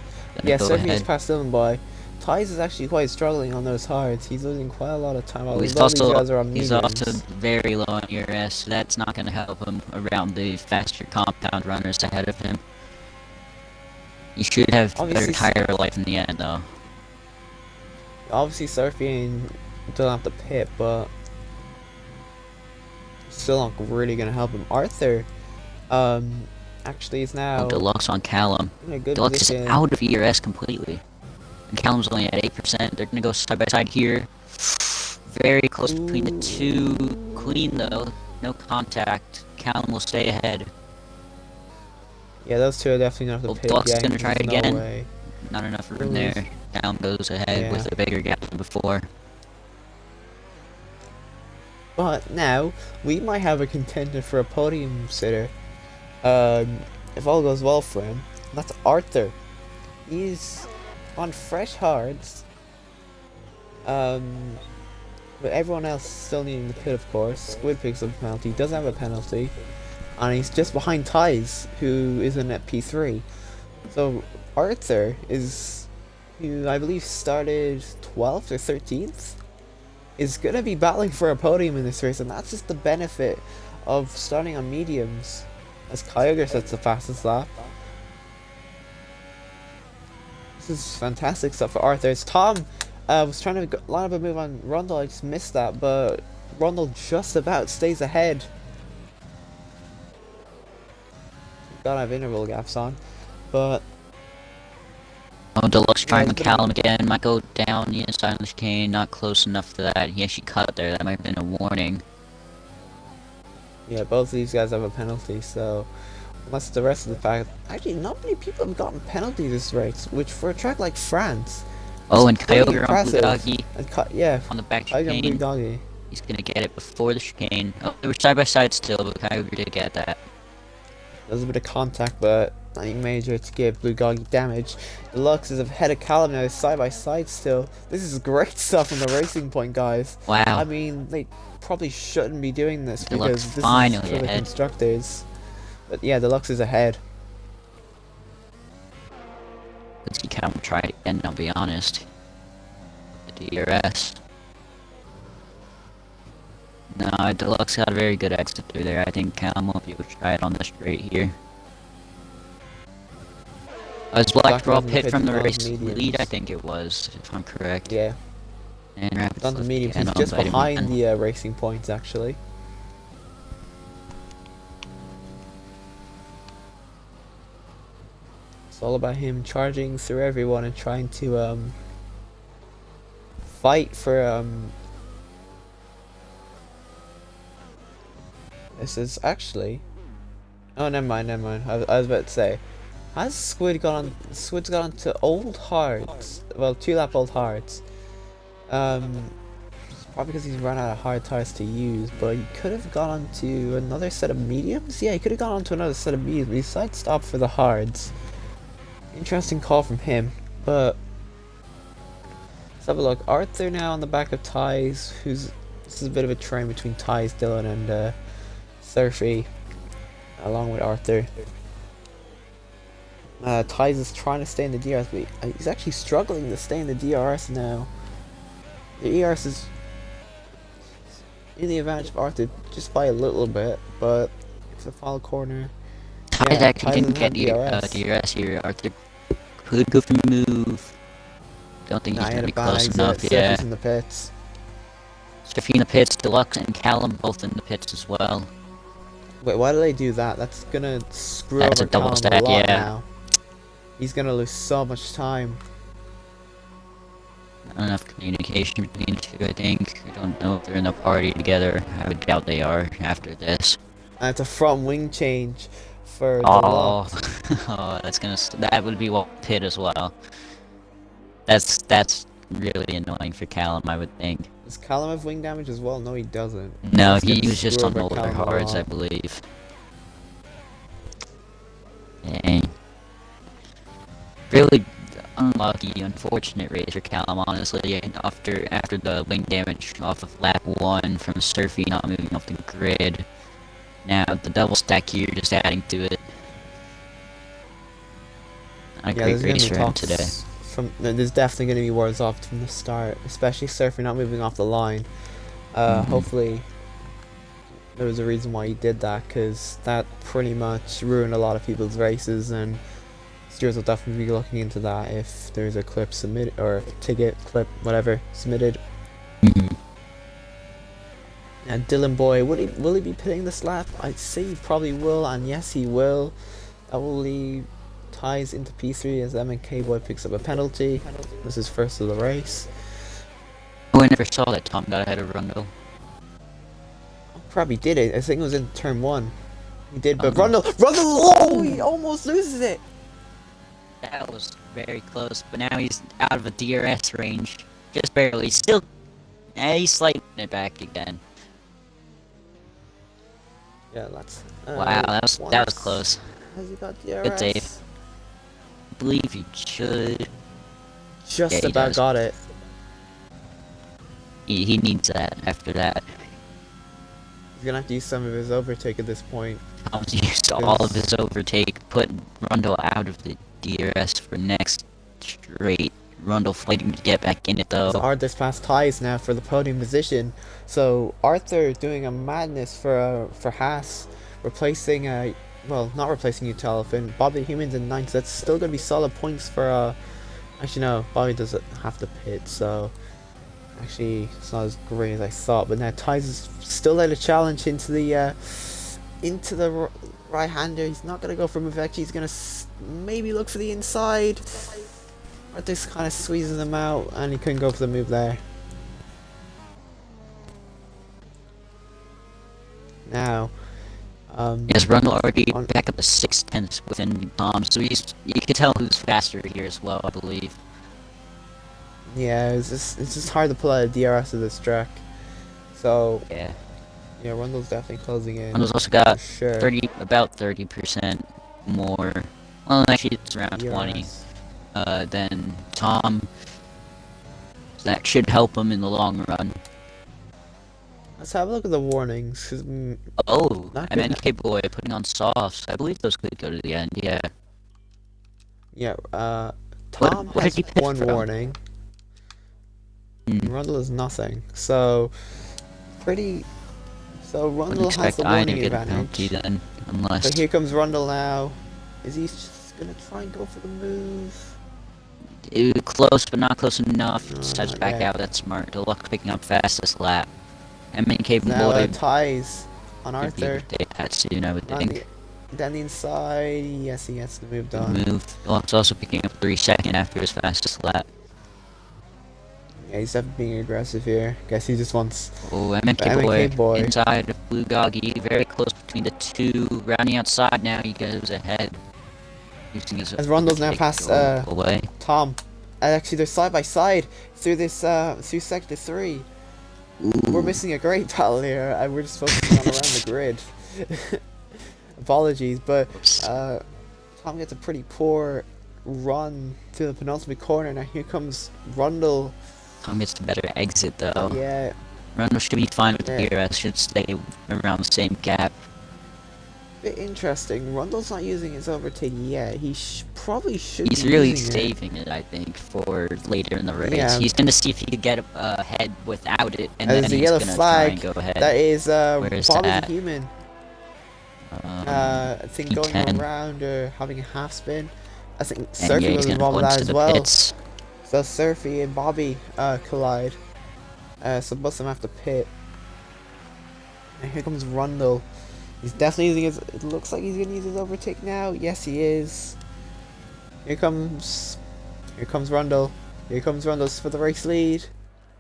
Yeah, Surfy is past Dylan Boy. Ties is actually quite struggling on those hards. He's losing quite a lot of time. Well, he's also very low on ERS, so that's not going to help him around the faster compound runners ahead of him. He should have better tire life in the end, though. Obviously, Surfy and Dylan have to pit, but still not really going to help him. Arthur, actually is now Deluxe on Callum. in a good Deluxe position. is out of ERS completely. And Callum's only at 8%. They're gonna go side by side here. Very close between the two. Clean though. No contact. Callum will stay ahead. Yeah, those two are definitely gonna have to Well, pit Deluxe is gang. gonna try it There's no again. way. Not enough room there. Callum goes ahead with a bigger gap than before. But now we might have a contender for a podium sitter. If all goes well for him. That's Arthur. He's on fresh hards. But everyone else still needing the pit, of course. Squid picks up a penalty. He doesn't have a penalty. And he's just behind Ties, who is in at P3. So Arthur is, who I believe started 12th or 13th, is going to be battling for a podium in this race. And that's just the benefit of starting on mediums. As Kyogre sets the fastest lap. This is fantastic stuff for Arthur. It's Tom. Was trying to line up a move on Rundle. I just missed that, but Rundle just about stays ahead. Gotta have interval gaps on, but Oh, Deluxe trying with Callum again. Might go down the inside of the chicane. Not close enough to that. He actually cut there. That might have been a warning. yeah, both of these guys have a penalty. So unless the rest of the fact, actually, not many people have gotten penalties this race, which for a track like France. Oh, and Kyogre on Blue Doggy. Yeah, On the back Kyogre on Blue chicane. Doggy. He's gonna get it before the chicane. Oh, they were side by side still, but Kyogre did get that. There's a bit of contact, but nothing major to give Blue Doggy damage. Deluxe is ahead of Callum now, side by side still. This is great stuff on the Racing Point, guys. Wow. I mean, they probably shouldn't be doing this Deluxe because this finally is for the ahead. constructors. But yeah, Deluxe is ahead. Let's see Callum try it again, I'll be honest. The DRS. No, Deluxe got a very good exit through there. I think Callum will be able to try it on the straight here. Was Black Draw pit from the race lead, I think it was, if I'm correct. Yeah. And Rapid On the mediums, he's just behind the Racing Points, actually. It's all about him charging through everyone and trying to fight for this is actually, oh, never mind. I was about to say, has Squid's gone on to old hards, well, 2-lap old hards. Probably because he's run out of hard tires to use, but he could have gone on to another set of mediums. Yeah, he could have gone on to another set of mediums, but he decided to stop for the hards. Interesting call from him, but let's have a look. Arthur now on the back of Ties, this is a bit of a train between Ties, Dylan, and Surfy, along with Arthur. Ties is trying to stay in the DRS, but he's actually struggling to stay in the DRS now. The ERS is in the advantage of Arthur just by a little bit, but it's a final corner. Ties actually didn't get DRS here. Arthur could go for the move. Don't think he's gonna be close enough. Yeah. Surfy's in the pits. Surfy in the pits, Deluxe and Callum both in the pits as well. Wait, why do they do that? That's gonna screw That's over a double Callum stack, a lot yeah. now. He's gonna lose so much time. Not enough communication between the two, I think. I don't know if they're in a party together. I would doubt they are after this. And it's a front wing change for Oh, Deluxe. oh, that would be one pit as well. That's really annoying for Callum, I would think. Does Callum have wing damage as well? No, he doesn't. No, That's he gonna was just screw on over older Callum a hards, I lot. believe. Dang. Really unlucky, unfortunate race for Callum, honestly. After the wing damage off of lap 1 from Surfy not moving off the grid. Now the double stack here just adding to it. Not a great race for him today. There's definitely going to be words off from the start, especially Surfy not moving off the line. Hopefully there was a reason why he did that, because that pretty much ruined a lot of people's races, and stewards will definitely be looking into that if there's a clip submitted, or ticket, clip, whatever, submitted. And Dylan Boy, will he be pitting this lap? I'd say he probably will, and yes he will. That will leave ties into P3 as MK Boy picks up a penalty. This is first of the race. Oh, I never saw that Tom got ahead of Rundle. Probably did it. I think it was in turn 1. He did, but Oh. Rundle! Oh, he almost loses it! That was very close, but now he's out of a DRS range. Just barely. Still, he's sliding it back again. Yeah, that's... Wow, that was close. Has he got DRS? Good save. I believe he should. Just Yeah, he about does. got it. He needs that after that. He's gonna have to use some of his overtake at this point. Tom's used all of his overtake, put Rundle out of the DRS for next straight. Rundle fighting to get back in it though. So Arthur's past ties now for the podium position. So Arthur doing a madness for Haas, replacing well, not replacing Utalifin. Bobby Humans in 9th. So that's still gonna be solid points for actually no, Bobby doesn't have to pit, so actually it's not as great as I thought. But now Ties is still there to challenge into the right-hander. He's not gonna go for move. Actually, he's gonna maybe look for the inside. Arthur's kind of squeezes him out, and he couldn't go for the move there. Now, yes, Rundle already back up to 6/10 within Tom, so you can tell who's faster here as well, I believe. yeah, it's just hard to pull out a DRS of this track. So Yeah. yeah, Rundle's definitely closing in. Rundle's also got for sure. about 30% more. Well, actually, it's around 20. DRS. Than Tom. So that should help him in the long run. Let's have a look at the warnings. 'Cause, Oh, Not I'm good. NK Boy putting on softs. I believe those could go to the end, yeah. yeah, Tom what has did he pick one from? warning. Hmm. Rundle is nothing. So pretty. So Wouldn't Rundle has expect the I to warning get a penalty advantage. then, unless... But here comes Rundle now. Is he just gonna try and go for the move? It was close, but not close enough. No, Decides to not back yet. out. That's smart. Deluxe picking up fastest lap. MK Now Boy Ties on could be Arthur. that soon, I would On think. down the inside. Yes, he gets the move done. Move. Deluxe also picking up 3 seconds after his fastest lap. Yeah, he's definitely being aggressive here. Guess he just wants. Oh, MK MK Boy. inside of Blue Goggy, very close between the two. Rounding outside now, he goes ahead. Using his As Rundle's now overtake past to go away. Tom. Actually, they're side by side through this through sector 3. We're Ooh. missing a great battle here, and we're just focusing on around the grid. Apologies, but Oops. Tom gets a pretty poor run to the penultimate corner. Now here comes Rundle. Tom gets the better exit though. Yeah, Rundle should be fine with the Yeah. DRS, should stay around the same gap. bit interesting. Rundle's not using his overtake yet. He probably should. He's be really using it. saving it, I think, for later in the race. Yeah. He's gonna see if he could get ahead without it, and There's then a he's yellow gonna flag. try and go ahead. That is Where is Bobby the that? Human. Um, I think going P10. around or having a half spin. I think and Surfy yeah, he's was gonna involved pull with that into as the well. pits. So Surfy and Bobby collide. So both of them have to pit. And here comes Rundle. He's definitely using his. It looks like he's gonna use his overtake now. Yes, he is. Here comes Rundle. Here comes Rundle for the race lead,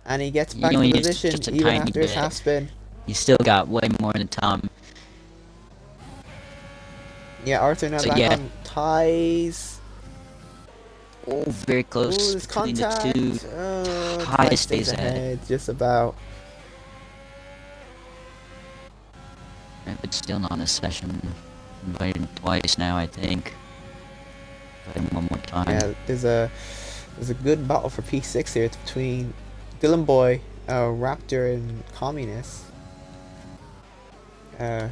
and he gets back You know, in he used position just a even tiny after his bit. half spin. He's still got way more than Tom. Yeah, Arthur now So, back yeah. on ties. Oh, very Ooh, close there's between contact. the two. Oh, Ties Ties stays ahead. just about. But still not in a session. Invited him twice now, I think. Invite him one more time. Yeah, there's a good battle for P6 here. It's between Dylan Boy, Raptor, and Communist. I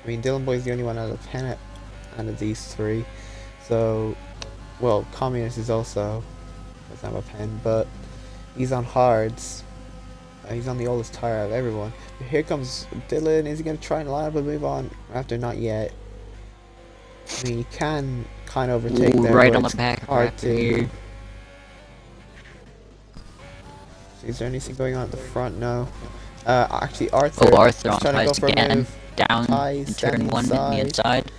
mean, Dylan Boy's the only one out of 10 out of these 3. So, well, Communist is also doesn't have a pen, but he's on hards. He's on the oldest tire out of everyone. But here comes Dylan. Is he going to try and line up a move on? Raptor, not yet. I mean, you can kind of overtake Ooh, there, right but on the it's back of hard Raptor to. here. Is there anything going on at the front? No. Actually, Arthur. Oh, Arthur is on trying to go ties for a again. move. Down Ties, in turn down 1 in the inside.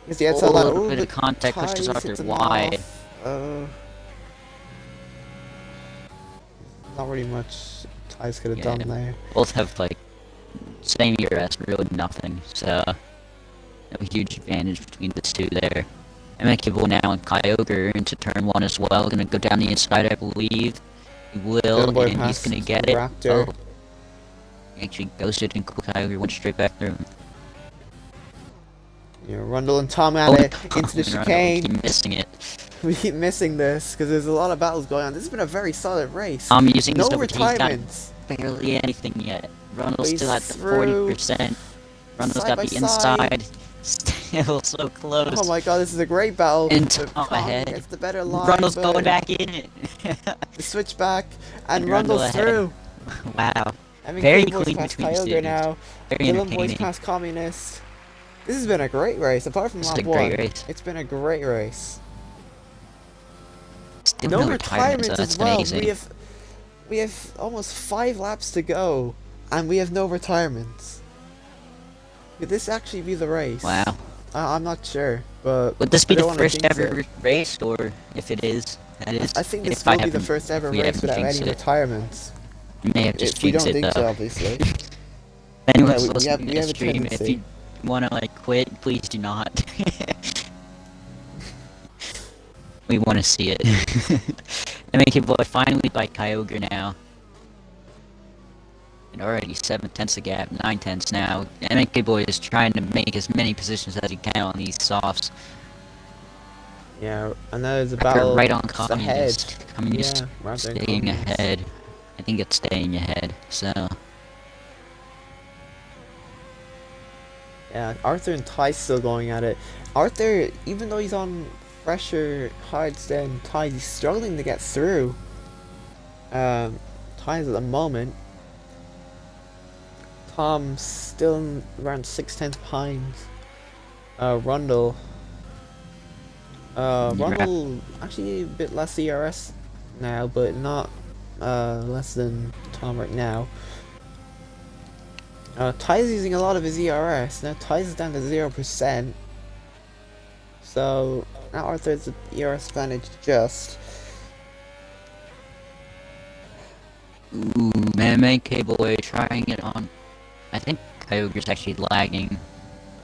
Because yeah, it's a a lot. little Ooh, bit of but contact, pushes Ties Arthur hits him wide. off. Not really much Ties could have Yeah, done there. both have like same ERS, really nothing. So no huge advantage between the two there. Cable now and Kyogre into turn 1 as well. Gonna go down the inside, I believe. He will, Boy and he's past gonna get it. Raptor. Oh, he actually ghosted, and Kyogre went straight back through him. Yeah, Rundle and Tom at it into the chicane. Keep missing it. We keep missing this because there's a lot of battles going on. This has been a very solid race. I'm using no his retirements. Barely anything yet. Rundle's He's still at the through. 40%. Rundle's Side got the side. inside. Still so close. Oh my god, this is a great battle. And Tom ahead. It's the better line. Rundle's going back in it. The switch back and Rundle's through. Wow. I mean, Very Boy's clean past between Kyogre students. now. Very Callum Boy's entertaining. past Communist. This has been a great race, apart from It's lap a 1. great race. It's been a great race. Still No no retirement, so retirements that's as well. amazing. We have almost 5 laps to go, and we have no retirements. Could this actually be the race? Wow. I'm not sure, but Would this be I don't the wanna first jinx ever it. race, or if it is, that is? I think this if I will be the haven't- first ever if we race haven't without jinxed any it. retirements. You may have just If we jinxed don't it think though. so, obviously. If anyone's Yeah, we listening have- to we this have a stream, if tendency. you wanna like quit, please do not. We wanna see it. Boy finally by Kyogre now. And already 7/10 a gap, 9/10 now. Boy is trying to make as many positions as he can on these softs. Yeah, and that is a Raptor battle right on just Communist. ahead. Communist Yeah, Raptor and staying Communist. ahead. I think it's staying ahead, so... Yeah, Arthur and Ty still going at it. Arthur, even though he's on fresher hides than Ty, he's struggling to get through. Ty's at the moment. Tom's still around 6/10 behind. Rundle. Rundle actually a bit less ERS now, but not less than Tom right now. Ty's using a lot of his ERS. Now Ty's is down to 0%. So now Arthur's ERS advantage just. Ooh, Boy trying it on. I think Kyogre's actually lagging.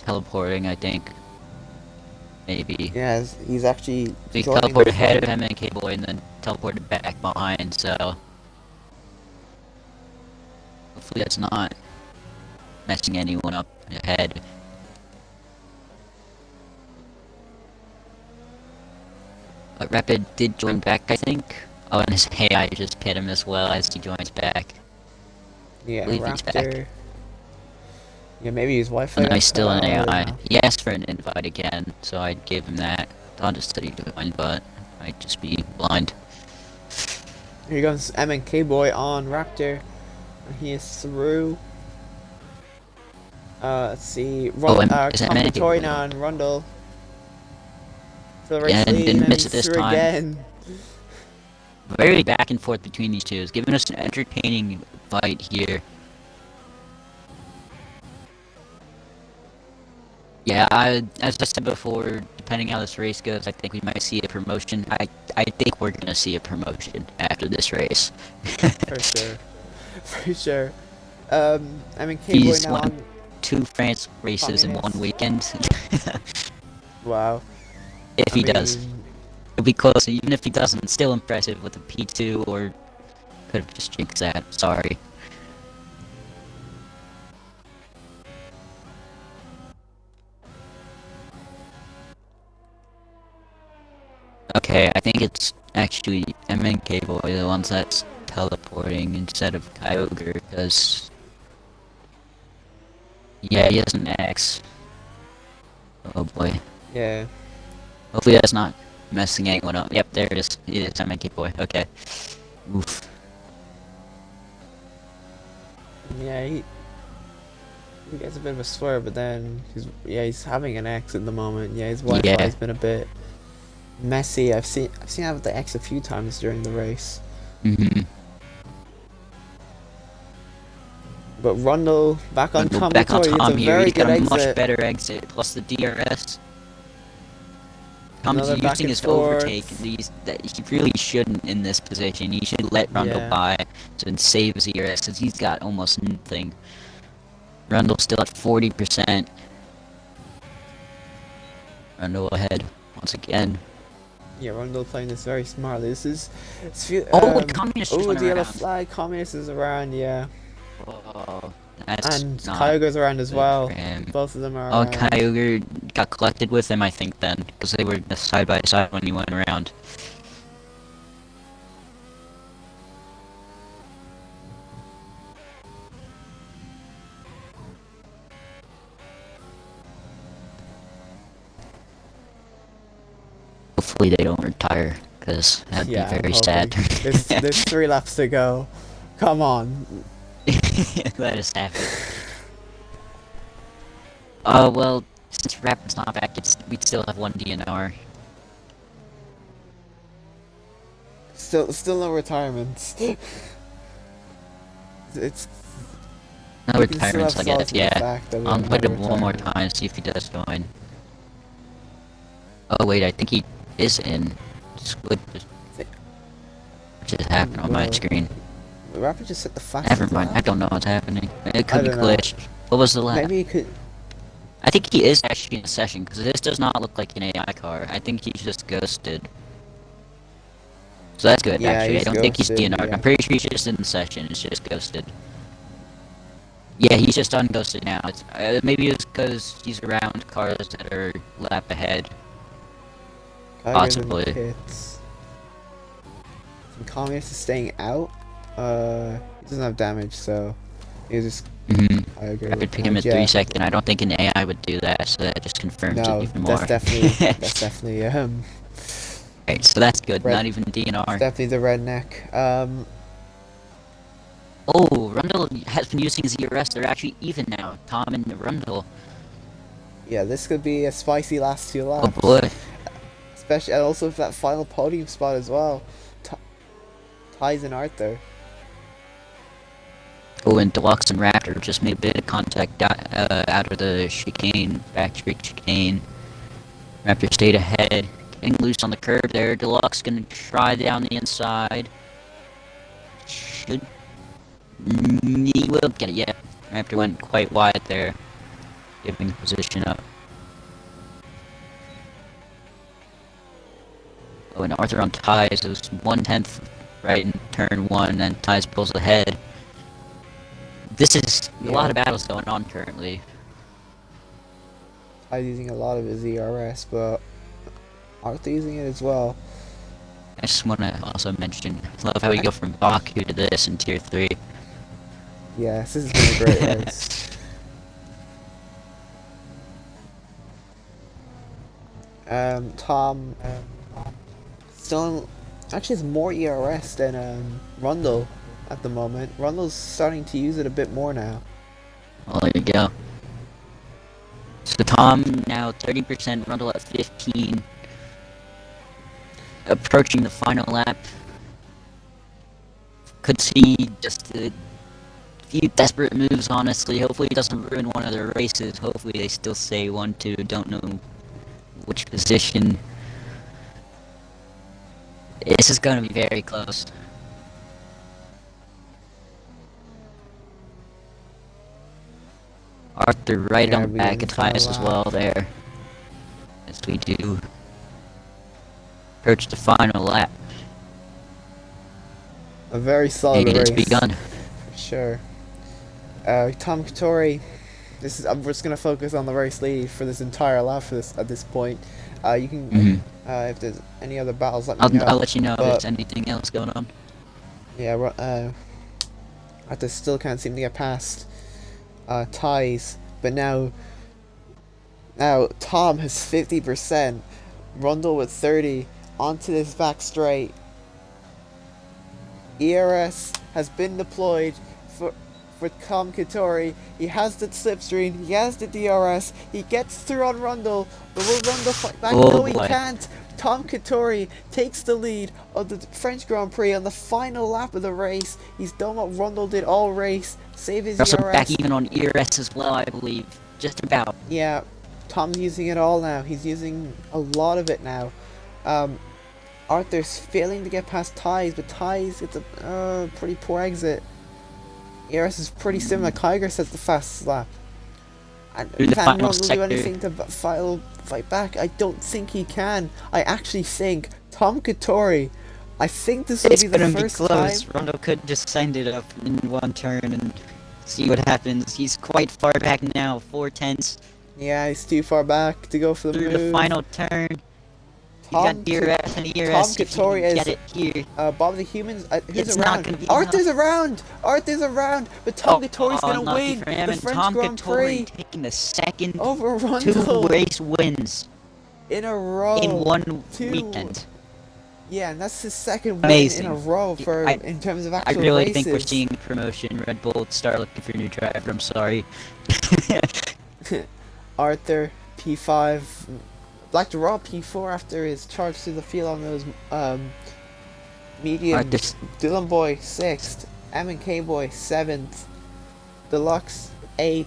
Teleporting, I think. Maybe. Yeah, he's actually. He joining teleported the ahead fight. of Boy and then teleported back behind, so... Hopefully that's not messing anyone up ahead. But Rapid did join back, I think. Oh, and his AI just hit him as well as he joins back. Yeah, believe he's back. Raptor. Yeah, maybe his Wi-Fi. And got he's still cut an out, I AI. don't know. He asked for an invite again, so I gave him that. Thought just said he joined, but I'd just be blind. Here comes MNK Boy on Raptor. He is through. Let's see. is it MNK Boy? Now and Rundle. So the Yeah, race and lead, didn't and miss he's it this through time. again. Very back and forth between these two. It's giving us an entertaining fight here. Yeah, as I said before, depending how this race goes, I think we might see a promotion. I think we're gonna see a promotion after this race. For sure. For sure. MNK Boy He's now won on. 2 France races in one Communist. weekend. Wow. If he I does. mean, It'll be close, even if he doesn't, still impressive with a P2, or could have just jinxed that, sorry. Okay, I think it's actually MNK Boy, the ones that's teleporting instead of Kyogre, because... Yeah, he has an X. Oh boy. Yeah. Hopefully that's not messing anyone up. Yep, there it is. It is MNK Boy. Okay. Oof. Yeah, he gets a bit of a swerve, but then he's having an X at the moment. Yeah, his Wi-Fi has been a bit messy. I've seen him with the X a few times during the race. But Rundle back on Tom. Back on It's Tom a here. very He's good got a exit. much better exit, plus the DRS. Tom's Another back using and his overtake. forth. That he really shouldn't in this position. He should let Rundle Yeah. by and save his ERS since he's got almost nothing. Rundle's still at 40%. Rundle ahead once again. Yeah, Rundle playing this very smartly. This is... Oh, the communist just oh, went the yellow around. flag. Communist is around, yeah. Oh, that's And not Kyogre's around as good well. for him. Both of them are Oh, around. Kyogre got collected with him, I think, then. Because they were side by side when he went around. Hopefully they don't retire, because that'd Yeah, be very hopefully. sad. There's 3 laps to go. Come on. Let us have it. Oh, well, since Rapid's not back, we'd still have 1 DNR. Still no retirements. It's No we can still retirements, have I guess, solace in the yeah. fact that we I'll don't wait have a one more retirement. time, see if he does join. Oh, wait, I think he is in. Just happened on my Well, screen. The Rapid just set the fastest Never mind, I lap. don't know what's happening. It I could be don't know. glitched. What was the lap? Maybe you could. I think he is actually in a session, because this does not look like an AI car. I think he's just ghosted. So that's good, Yeah, actually. I he's don't think he's ghosted, DNR'd. yeah. I'm pretty sure he's just in the session. It's just ghosted. Yeah, he's just unghosted now. Maybe it's because he's around cars that are lap ahead. Kyogre's in the Possibly. pits. And Communist is staying out. He doesn't have damage, so he's just Kyogre. I could pick him at 3 seconds. I don't think an AI would do that, so that just confirms No, it even more. that's definitely Right, so that's good. Red- Not even DNR. definitely the redneck. Oh, Rundle has been using his ERS. They're actually even now. Tom and Rundle. Yeah, this could be a spicy last 2 Oh laps. boy. Especially, and also for that final podium spot as well. Ties and Arthur. Oh, and Deluxe and Raptor just made a bit of contact out of the chicane, back straight chicane. Raptor stayed ahead, getting loose on the curb there. Deluxe gonna try down the inside. He will get it, yeah. Raptor went quite wide there, giving the position up. Oh, and Arthur on ties. It was 1/10 right in turn 1, and ties pulls ahead. This is a lot of battles going on currently. Ties using a lot of his ERS, but Arthur using it as well. I just want to also mention, love how we go from Baku to this in Tier 3. Yes, this has been a great race. Tom still actually has more ERS than Rundle at the moment. Rundle's starting to use it a bit more now. Well, there you go. So Tom now 30%, Rundle at 15. Approaching the final lap. Could see just a few desperate moves, honestly. Hopefully it doesn't ruin one of their races. Hopefully they still say 1-2, don't know which position. This is going to be very close. Arthur right Yeah, on we back in and the final ties as lap. well there. As we do approach the final lap. A very solid And race. it's begun. For sure. Tom Katori. I'm just gonna focus on the race lead for this entire lap at this point. You can if there's any other battles, let me know. I'll let you know if But there's anything else going on. yeah, Arthur still can't seem to get past ties, but now Tom has 50%, Rundle with 30 onto this back straight. ERS has been deployed for Tom Katori. He has the slipstream, he has the DRS, he gets through on Rundle, but will Rundle fight back? Oh, No, he boy. can't. Tom Katori takes the lead of the French Grand Prix on the final lap of the race. He's done what Rundle did all race, save his Also ERS. back even on ERS as well, I believe. Just about. Yeah, Tom's using it all now. He's using a lot of it now. Um, Arthur's failing to get past Ties, but Ties gets a pretty poor exit. ERS is pretty similar. Kyger sets the fastest lap. And Through the can final Rundle do sector. anything to fight back? I don't think he can. I actually think Tom Katori. I think this will It's be the gonna be first time. close. Rundle could just send it up in one turn and see what happens. He's quite far back now, 4/10 Yeah, he's too far back to go for the through move. the final turn. He's got DRS and ERS. Tom Katori is get it here. Bob the Humans. Who's It's around? not gonna be Arthur's around. Arthur's around. But Tom Katori's gonna unlucky win for him, the and French Tom Grand Katori Prix taking the second over 2 Rundle race wins in a row in one Two. weekend. Yeah, and that's his second win Amazing. in a row for in terms of actual I really races. think we're seeing promotion. Red Bull, start looking for a new driver. I'm sorry. Arthur P5, Black Raw P4 after his charge through the field on those medium. Dylan Boy 6th, M&K Boy 7th, Deluxe 8th.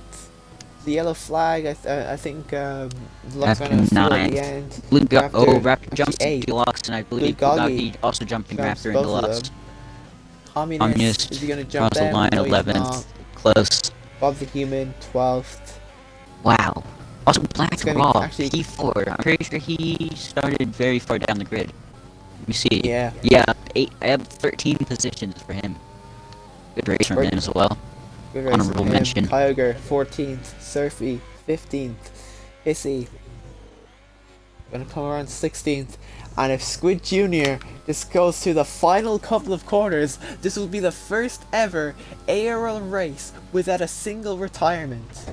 The yellow flag, I think Deluxe After went on at the 9th. end. Raptor jumps to 8th. Deluxe, and I believe Bulgogi Bulgogi also jumping jumps Raptor in both of Deluxe. them. Communist, is he gonna jump Russell them? Line No, he's 11th. not. Close. Bob the Human 12th. Wow. Also, Black It's gonna Raw, actually- P4. I'm pretty sure he started very far down the grid. Let me see. Yeah. Yeah, I have 13 positions for him. Good race from Right. him as well. Good race Honorable from him. mention. Kyogre 14th, Surfy 15th, Hissy gonna come around 16th, and if Squid Jr. just goes to the final couple of corners, this will be the first ever ARL race without a single retirement.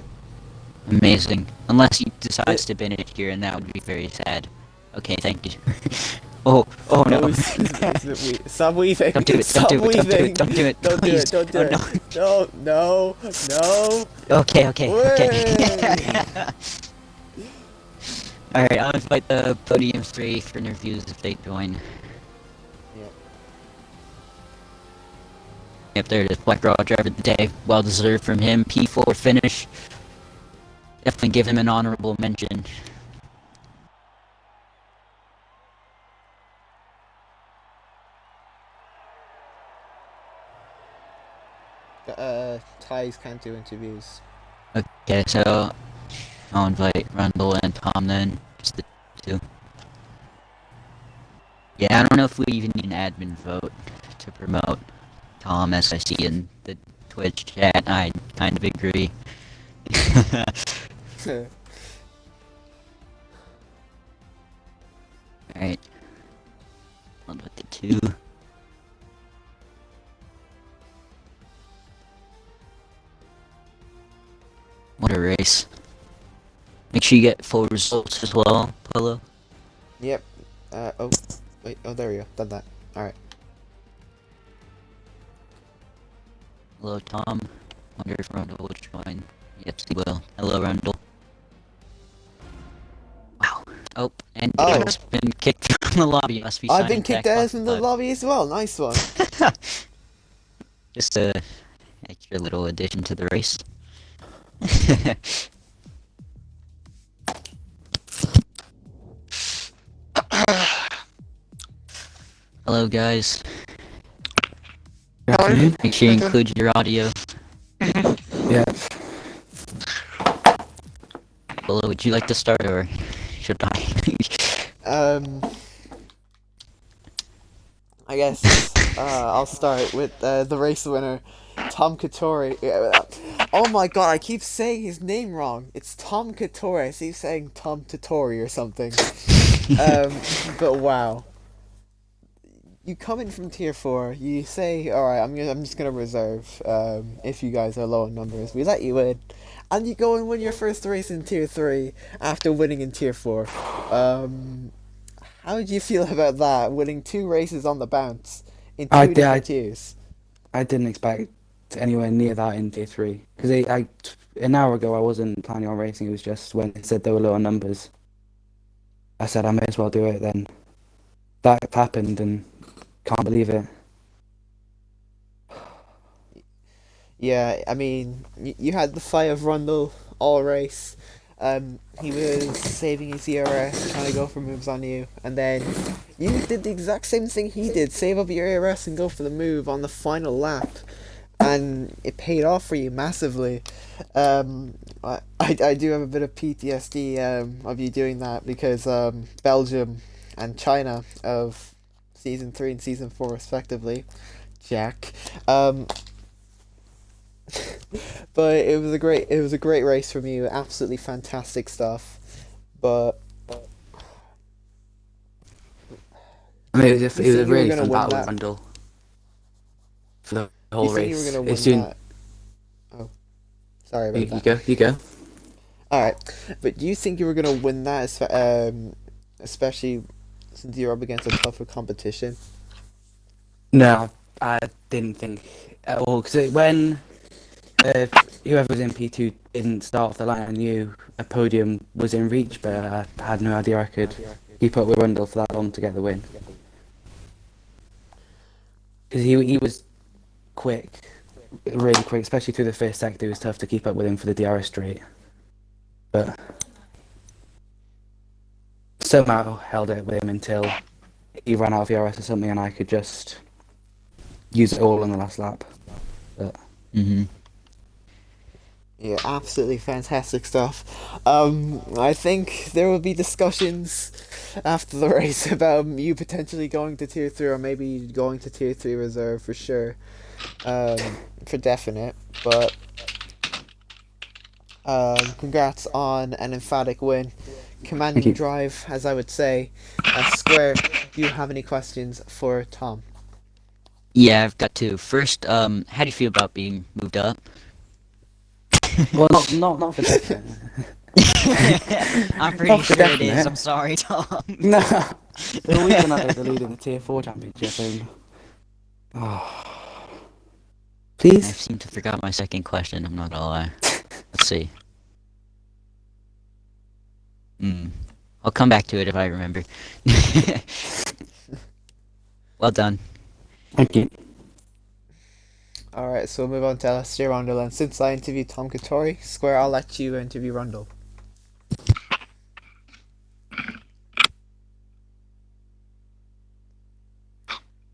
Amazing. Unless he decides to bin it here, and that would be very sad. Okay, thank you. oh no. Stop weaving. Don't do it, Stop don't do it, weaving. don't do it, Don't do please. it. Don't do Oh, it. no. No. Okay. Way. Alright, I'll invite the Podium 3 for interviews if they join. Yep. Yep, there it is. Black Raw driver of the day. Well deserved from him. P4 finish. Definitely give him an honorable mention. Ties can't do interviews. Okay, so I'll invite Rundle and Tom then. Just the two. Yeah, I don't know if we even need an admin vote to promote Tom, as I see in the Twitch chat. I kind of agree. Alright. On with the two. What a race. Make sure you get full results as well, Polo. Yep. Oh, wait. Oh, there we go. Done that. Alright. Hello, Tom. Wonder if Rundle will join. Yes, he will. Hello, Rundle. Wow. Oh, and Dave's been kicked from the lobby. Must be I've been signing kicked out from the lobby as well. Nice one. Just a extra little addition to the race. Hello, guys. Make sure you include your audio. Yeah. Hello, would you like to start, or should I? I guess I'll start with the race winner, Tom Katori. Oh my god, I keep saying his name wrong. It's Tom Katori. I keep saying Tom Tatori or something. But wow. You come in from tier 4, you say, alright, I'm just gonna reserve, if you guys are low in numbers. We let you in, and you go and win your first race in tier 3 after winning in tier 4. How did you feel about that, winning 2 races on the bounce in 2 different tiers? I didn't expect anywhere near that in tier 3. Because an hour ago I wasn't planning on racing, it was just when they said there were lower numbers. I said I may as well do it then. That happened and can't believe it. Yeah, I mean, you had the fight of Rundle all race. He was saving his ERS, trying to go for moves on you, and then you did the exact same thing he did, save up your ERS and go for the move on the final lap, and it paid off for you massively. I do have a bit of PTSD of you doing that because Belgium and China of season 3 and season 4 respectively, Jack. But it was a great race from you. Absolutely fantastic stuff. But I mean, it you was a think you were really gonna fun win battle with that? Rundle for the You whole think you were race. gonna It's win soon. that? Oh, sorry You, about you that. go. You go. All right, but do you think you were gonna win that, especially since you're up against a tougher competition? No, I didn't think at all because when uh, whoever was in P2 didn't start off the line, I knew a podium was in reach, but I had no idea I could keep up with Rundle for that long to get the win. Because he was quick, really quick, especially through the first sector. It was tough to keep up with him for the DRS straight, but somehow held it with him until he ran out of DRS or something, and I could just use it all in the last lap. But Mm-hmm. Yeah, absolutely fantastic stuff. I think there will be discussions after the race about you potentially going to tier 3 or maybe going to tier 3 reserve for sure, for definite. But congrats on an emphatic win. thank Commanding you. drive, as I would say. Square, do you have any questions for Tom? Yeah, I've got two. First, how do you feel about being moved up? Well, not for definite. I'm pretty Not for sure it is. definite. I'm sorry, Tom. No, the week when I was the lead in the Tier 4 championship, and oh, I please. seem to forgot my second question. I'm not gonna lie. Let's see. I'll come back to it if I remember. Well done. Thank you. Alright, so we'll move on to Alistair Rundle, and since I interviewed Tom Katori, Square, I'll let you interview Rundle.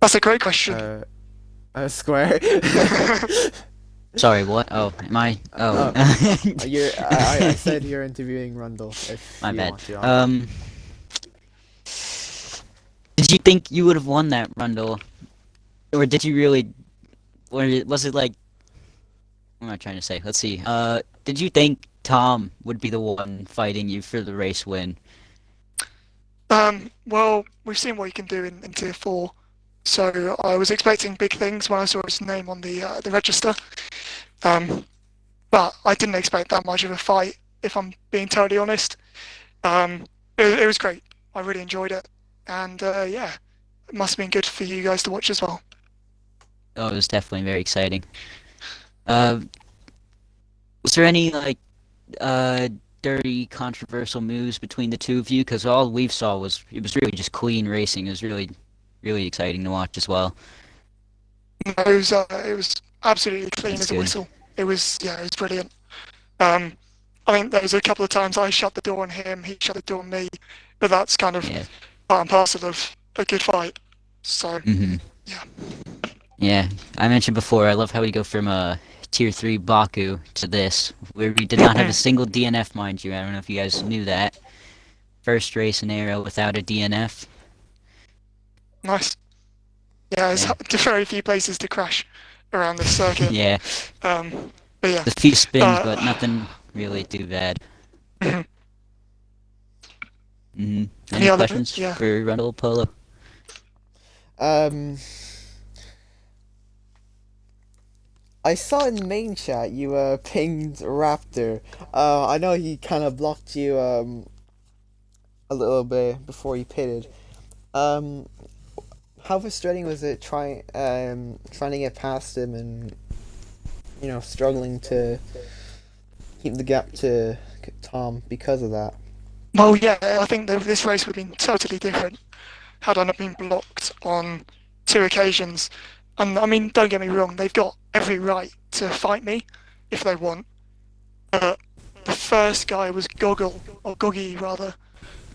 That's a great question. Square. Sorry, what? Oh, am I? Oh. I said you're interviewing Rundle. If My you bad. want to. Did you think you would have won that Rundle? Or did you really... Or was it like... What am I trying to say? Let's see. Did you think Tom would be the one fighting you for the race win? Well, we've seen what he can do in Tier 4, so I was expecting big things when I saw his name on the register. But I didn't expect that much of a fight, if I'm being totally honest. It was great. I really enjoyed it, and yeah, it must have been good for you guys to watch as well. Oh, it was definitely very exciting. Was there any, like, dirty, controversial moves between the two of you? Because all we saw was, it was really just clean racing. It was really, really exciting to watch as well. No, it was absolutely clean That's as a good. whistle. It was brilliant. I think there was a couple of times I shut the door on him, he shut the door on me, but that's kind of Yeah. part and parcel of a good fight. So yeah. Yeah, I mentioned before, I love how we go from Tier 3 Baku to this, where we did not have a single DNF, mind you. I don't know if you guys knew that. First race in ARL without a DNF. Nice. Yeah, there's Yeah. very few places to crash around this circuit. Yeah, But yeah. a few spins, Uh, but nothing really too bad. Mhm. Any Any other? questions Yeah. for Rundle Polo? I saw in main chat you pinged Raptor. I know he kind of blocked you a little bit before you pitted. Um, how frustrating was it trying to get past him and struggling to keep the gap to Tom because of that? Well, yeah, I think that this race would have been totally different had I not been blocked on 2 occasions. And I mean, don't get me wrong, they've got every right to fight me if they want. But first guy was Goggle, or Goggy rather,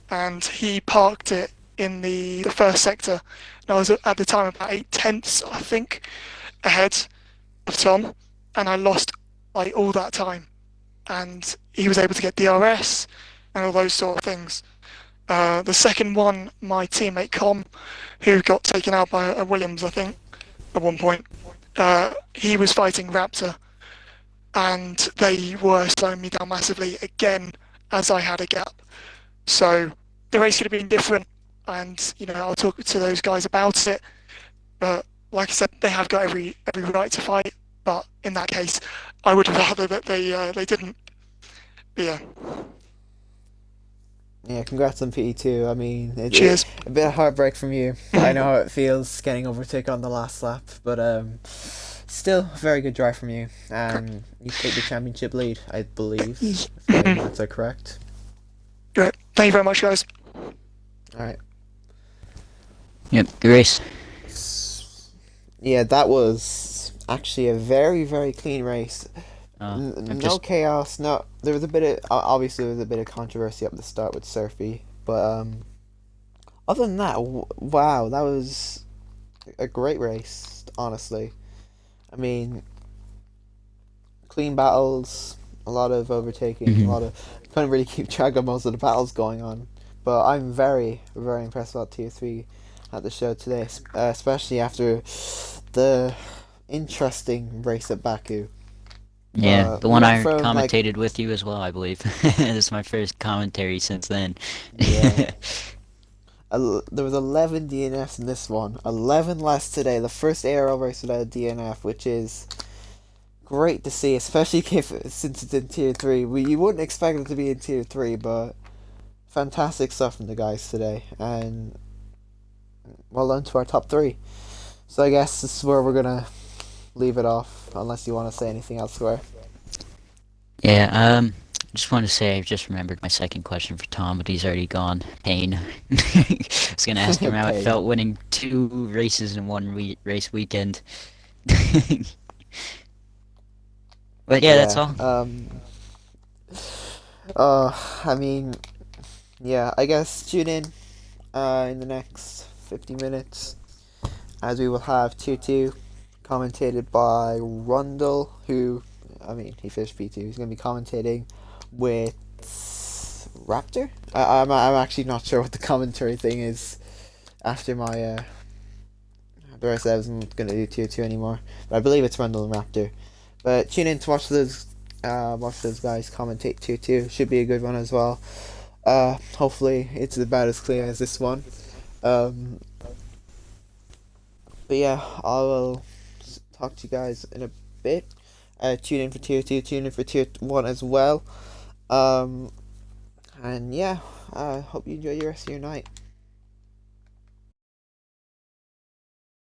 and he parked it in the first sector. And I was at the time about 8 tenths, I think, ahead of Tom, and I lost like all that time. And he was able to get DRS and all those sort of things. The second one, my teammate Com, who got taken out by a Williams, I think, at one point, he was fighting Raptor, and they were slowing me down massively again as I had a gap. So the race could have been different, and I'll talk to those guys about it. But like I said, they have got every right to fight. But in that case, I would rather that they didn't. But yeah. Yeah, congrats on PE2. I mean, Cheers. A bit of heartbreak from you. I know how it feels getting overtaken on the last lap, but still a very good drive from you. And you take the championship lead, I believe. If my notes are correct. Great. Thank you very much, guys. Alright. Yep, good race. Yeah, that was actually a very, very clean race. No chaos. No, there was a bit of obviously there was a bit of controversy up the start with Surfy, but other than that, wow, that was a great race. Honestly, I mean, clean battles, a lot of overtaking, a lot of couldn't really keep track of most of the battles going on. But I'm very, very impressed about Tier 3 at the show today, especially after the interesting race at Baku. Yeah, the one I commentated with you as well, I believe. This is my first commentary since then. Yeah. There was 11 DNFs in this one. 11 less today. The first ARL race without a DNF, which is great to see, especially since it's in Tier 3. You wouldn't expect it to be in Tier 3, but fantastic stuff from the guys today. And well done to our top 3. So I guess this is where we're going to leave it off, unless you want to say anything elsewhere. Yeah, just want to say I just remembered my second question for Tom, but he's already gone. Pain. I was going to ask him how it felt winning 2 races in one race weekend. But yeah, that's all. I mean, yeah, I guess tune in the next 50 minutes, as we will have Tier 2 commentated by Rundle, who, I mean, he finished P2. He's going to be commentating with Raptor. I'm actually not sure what the commentary thing is after my the rest I wasn't going to do Tier 2 anymore, but I believe it's Rundle and Raptor. But tune in to watch those guys commentate Tier 2. Should be a good one as well. Hopefully it's about as clear as this one. But yeah, I will talk to you guys in a bit. Tune in for Tier 2, tune in for Tier 1 as well. And yeah, I hope you enjoy the rest of your night.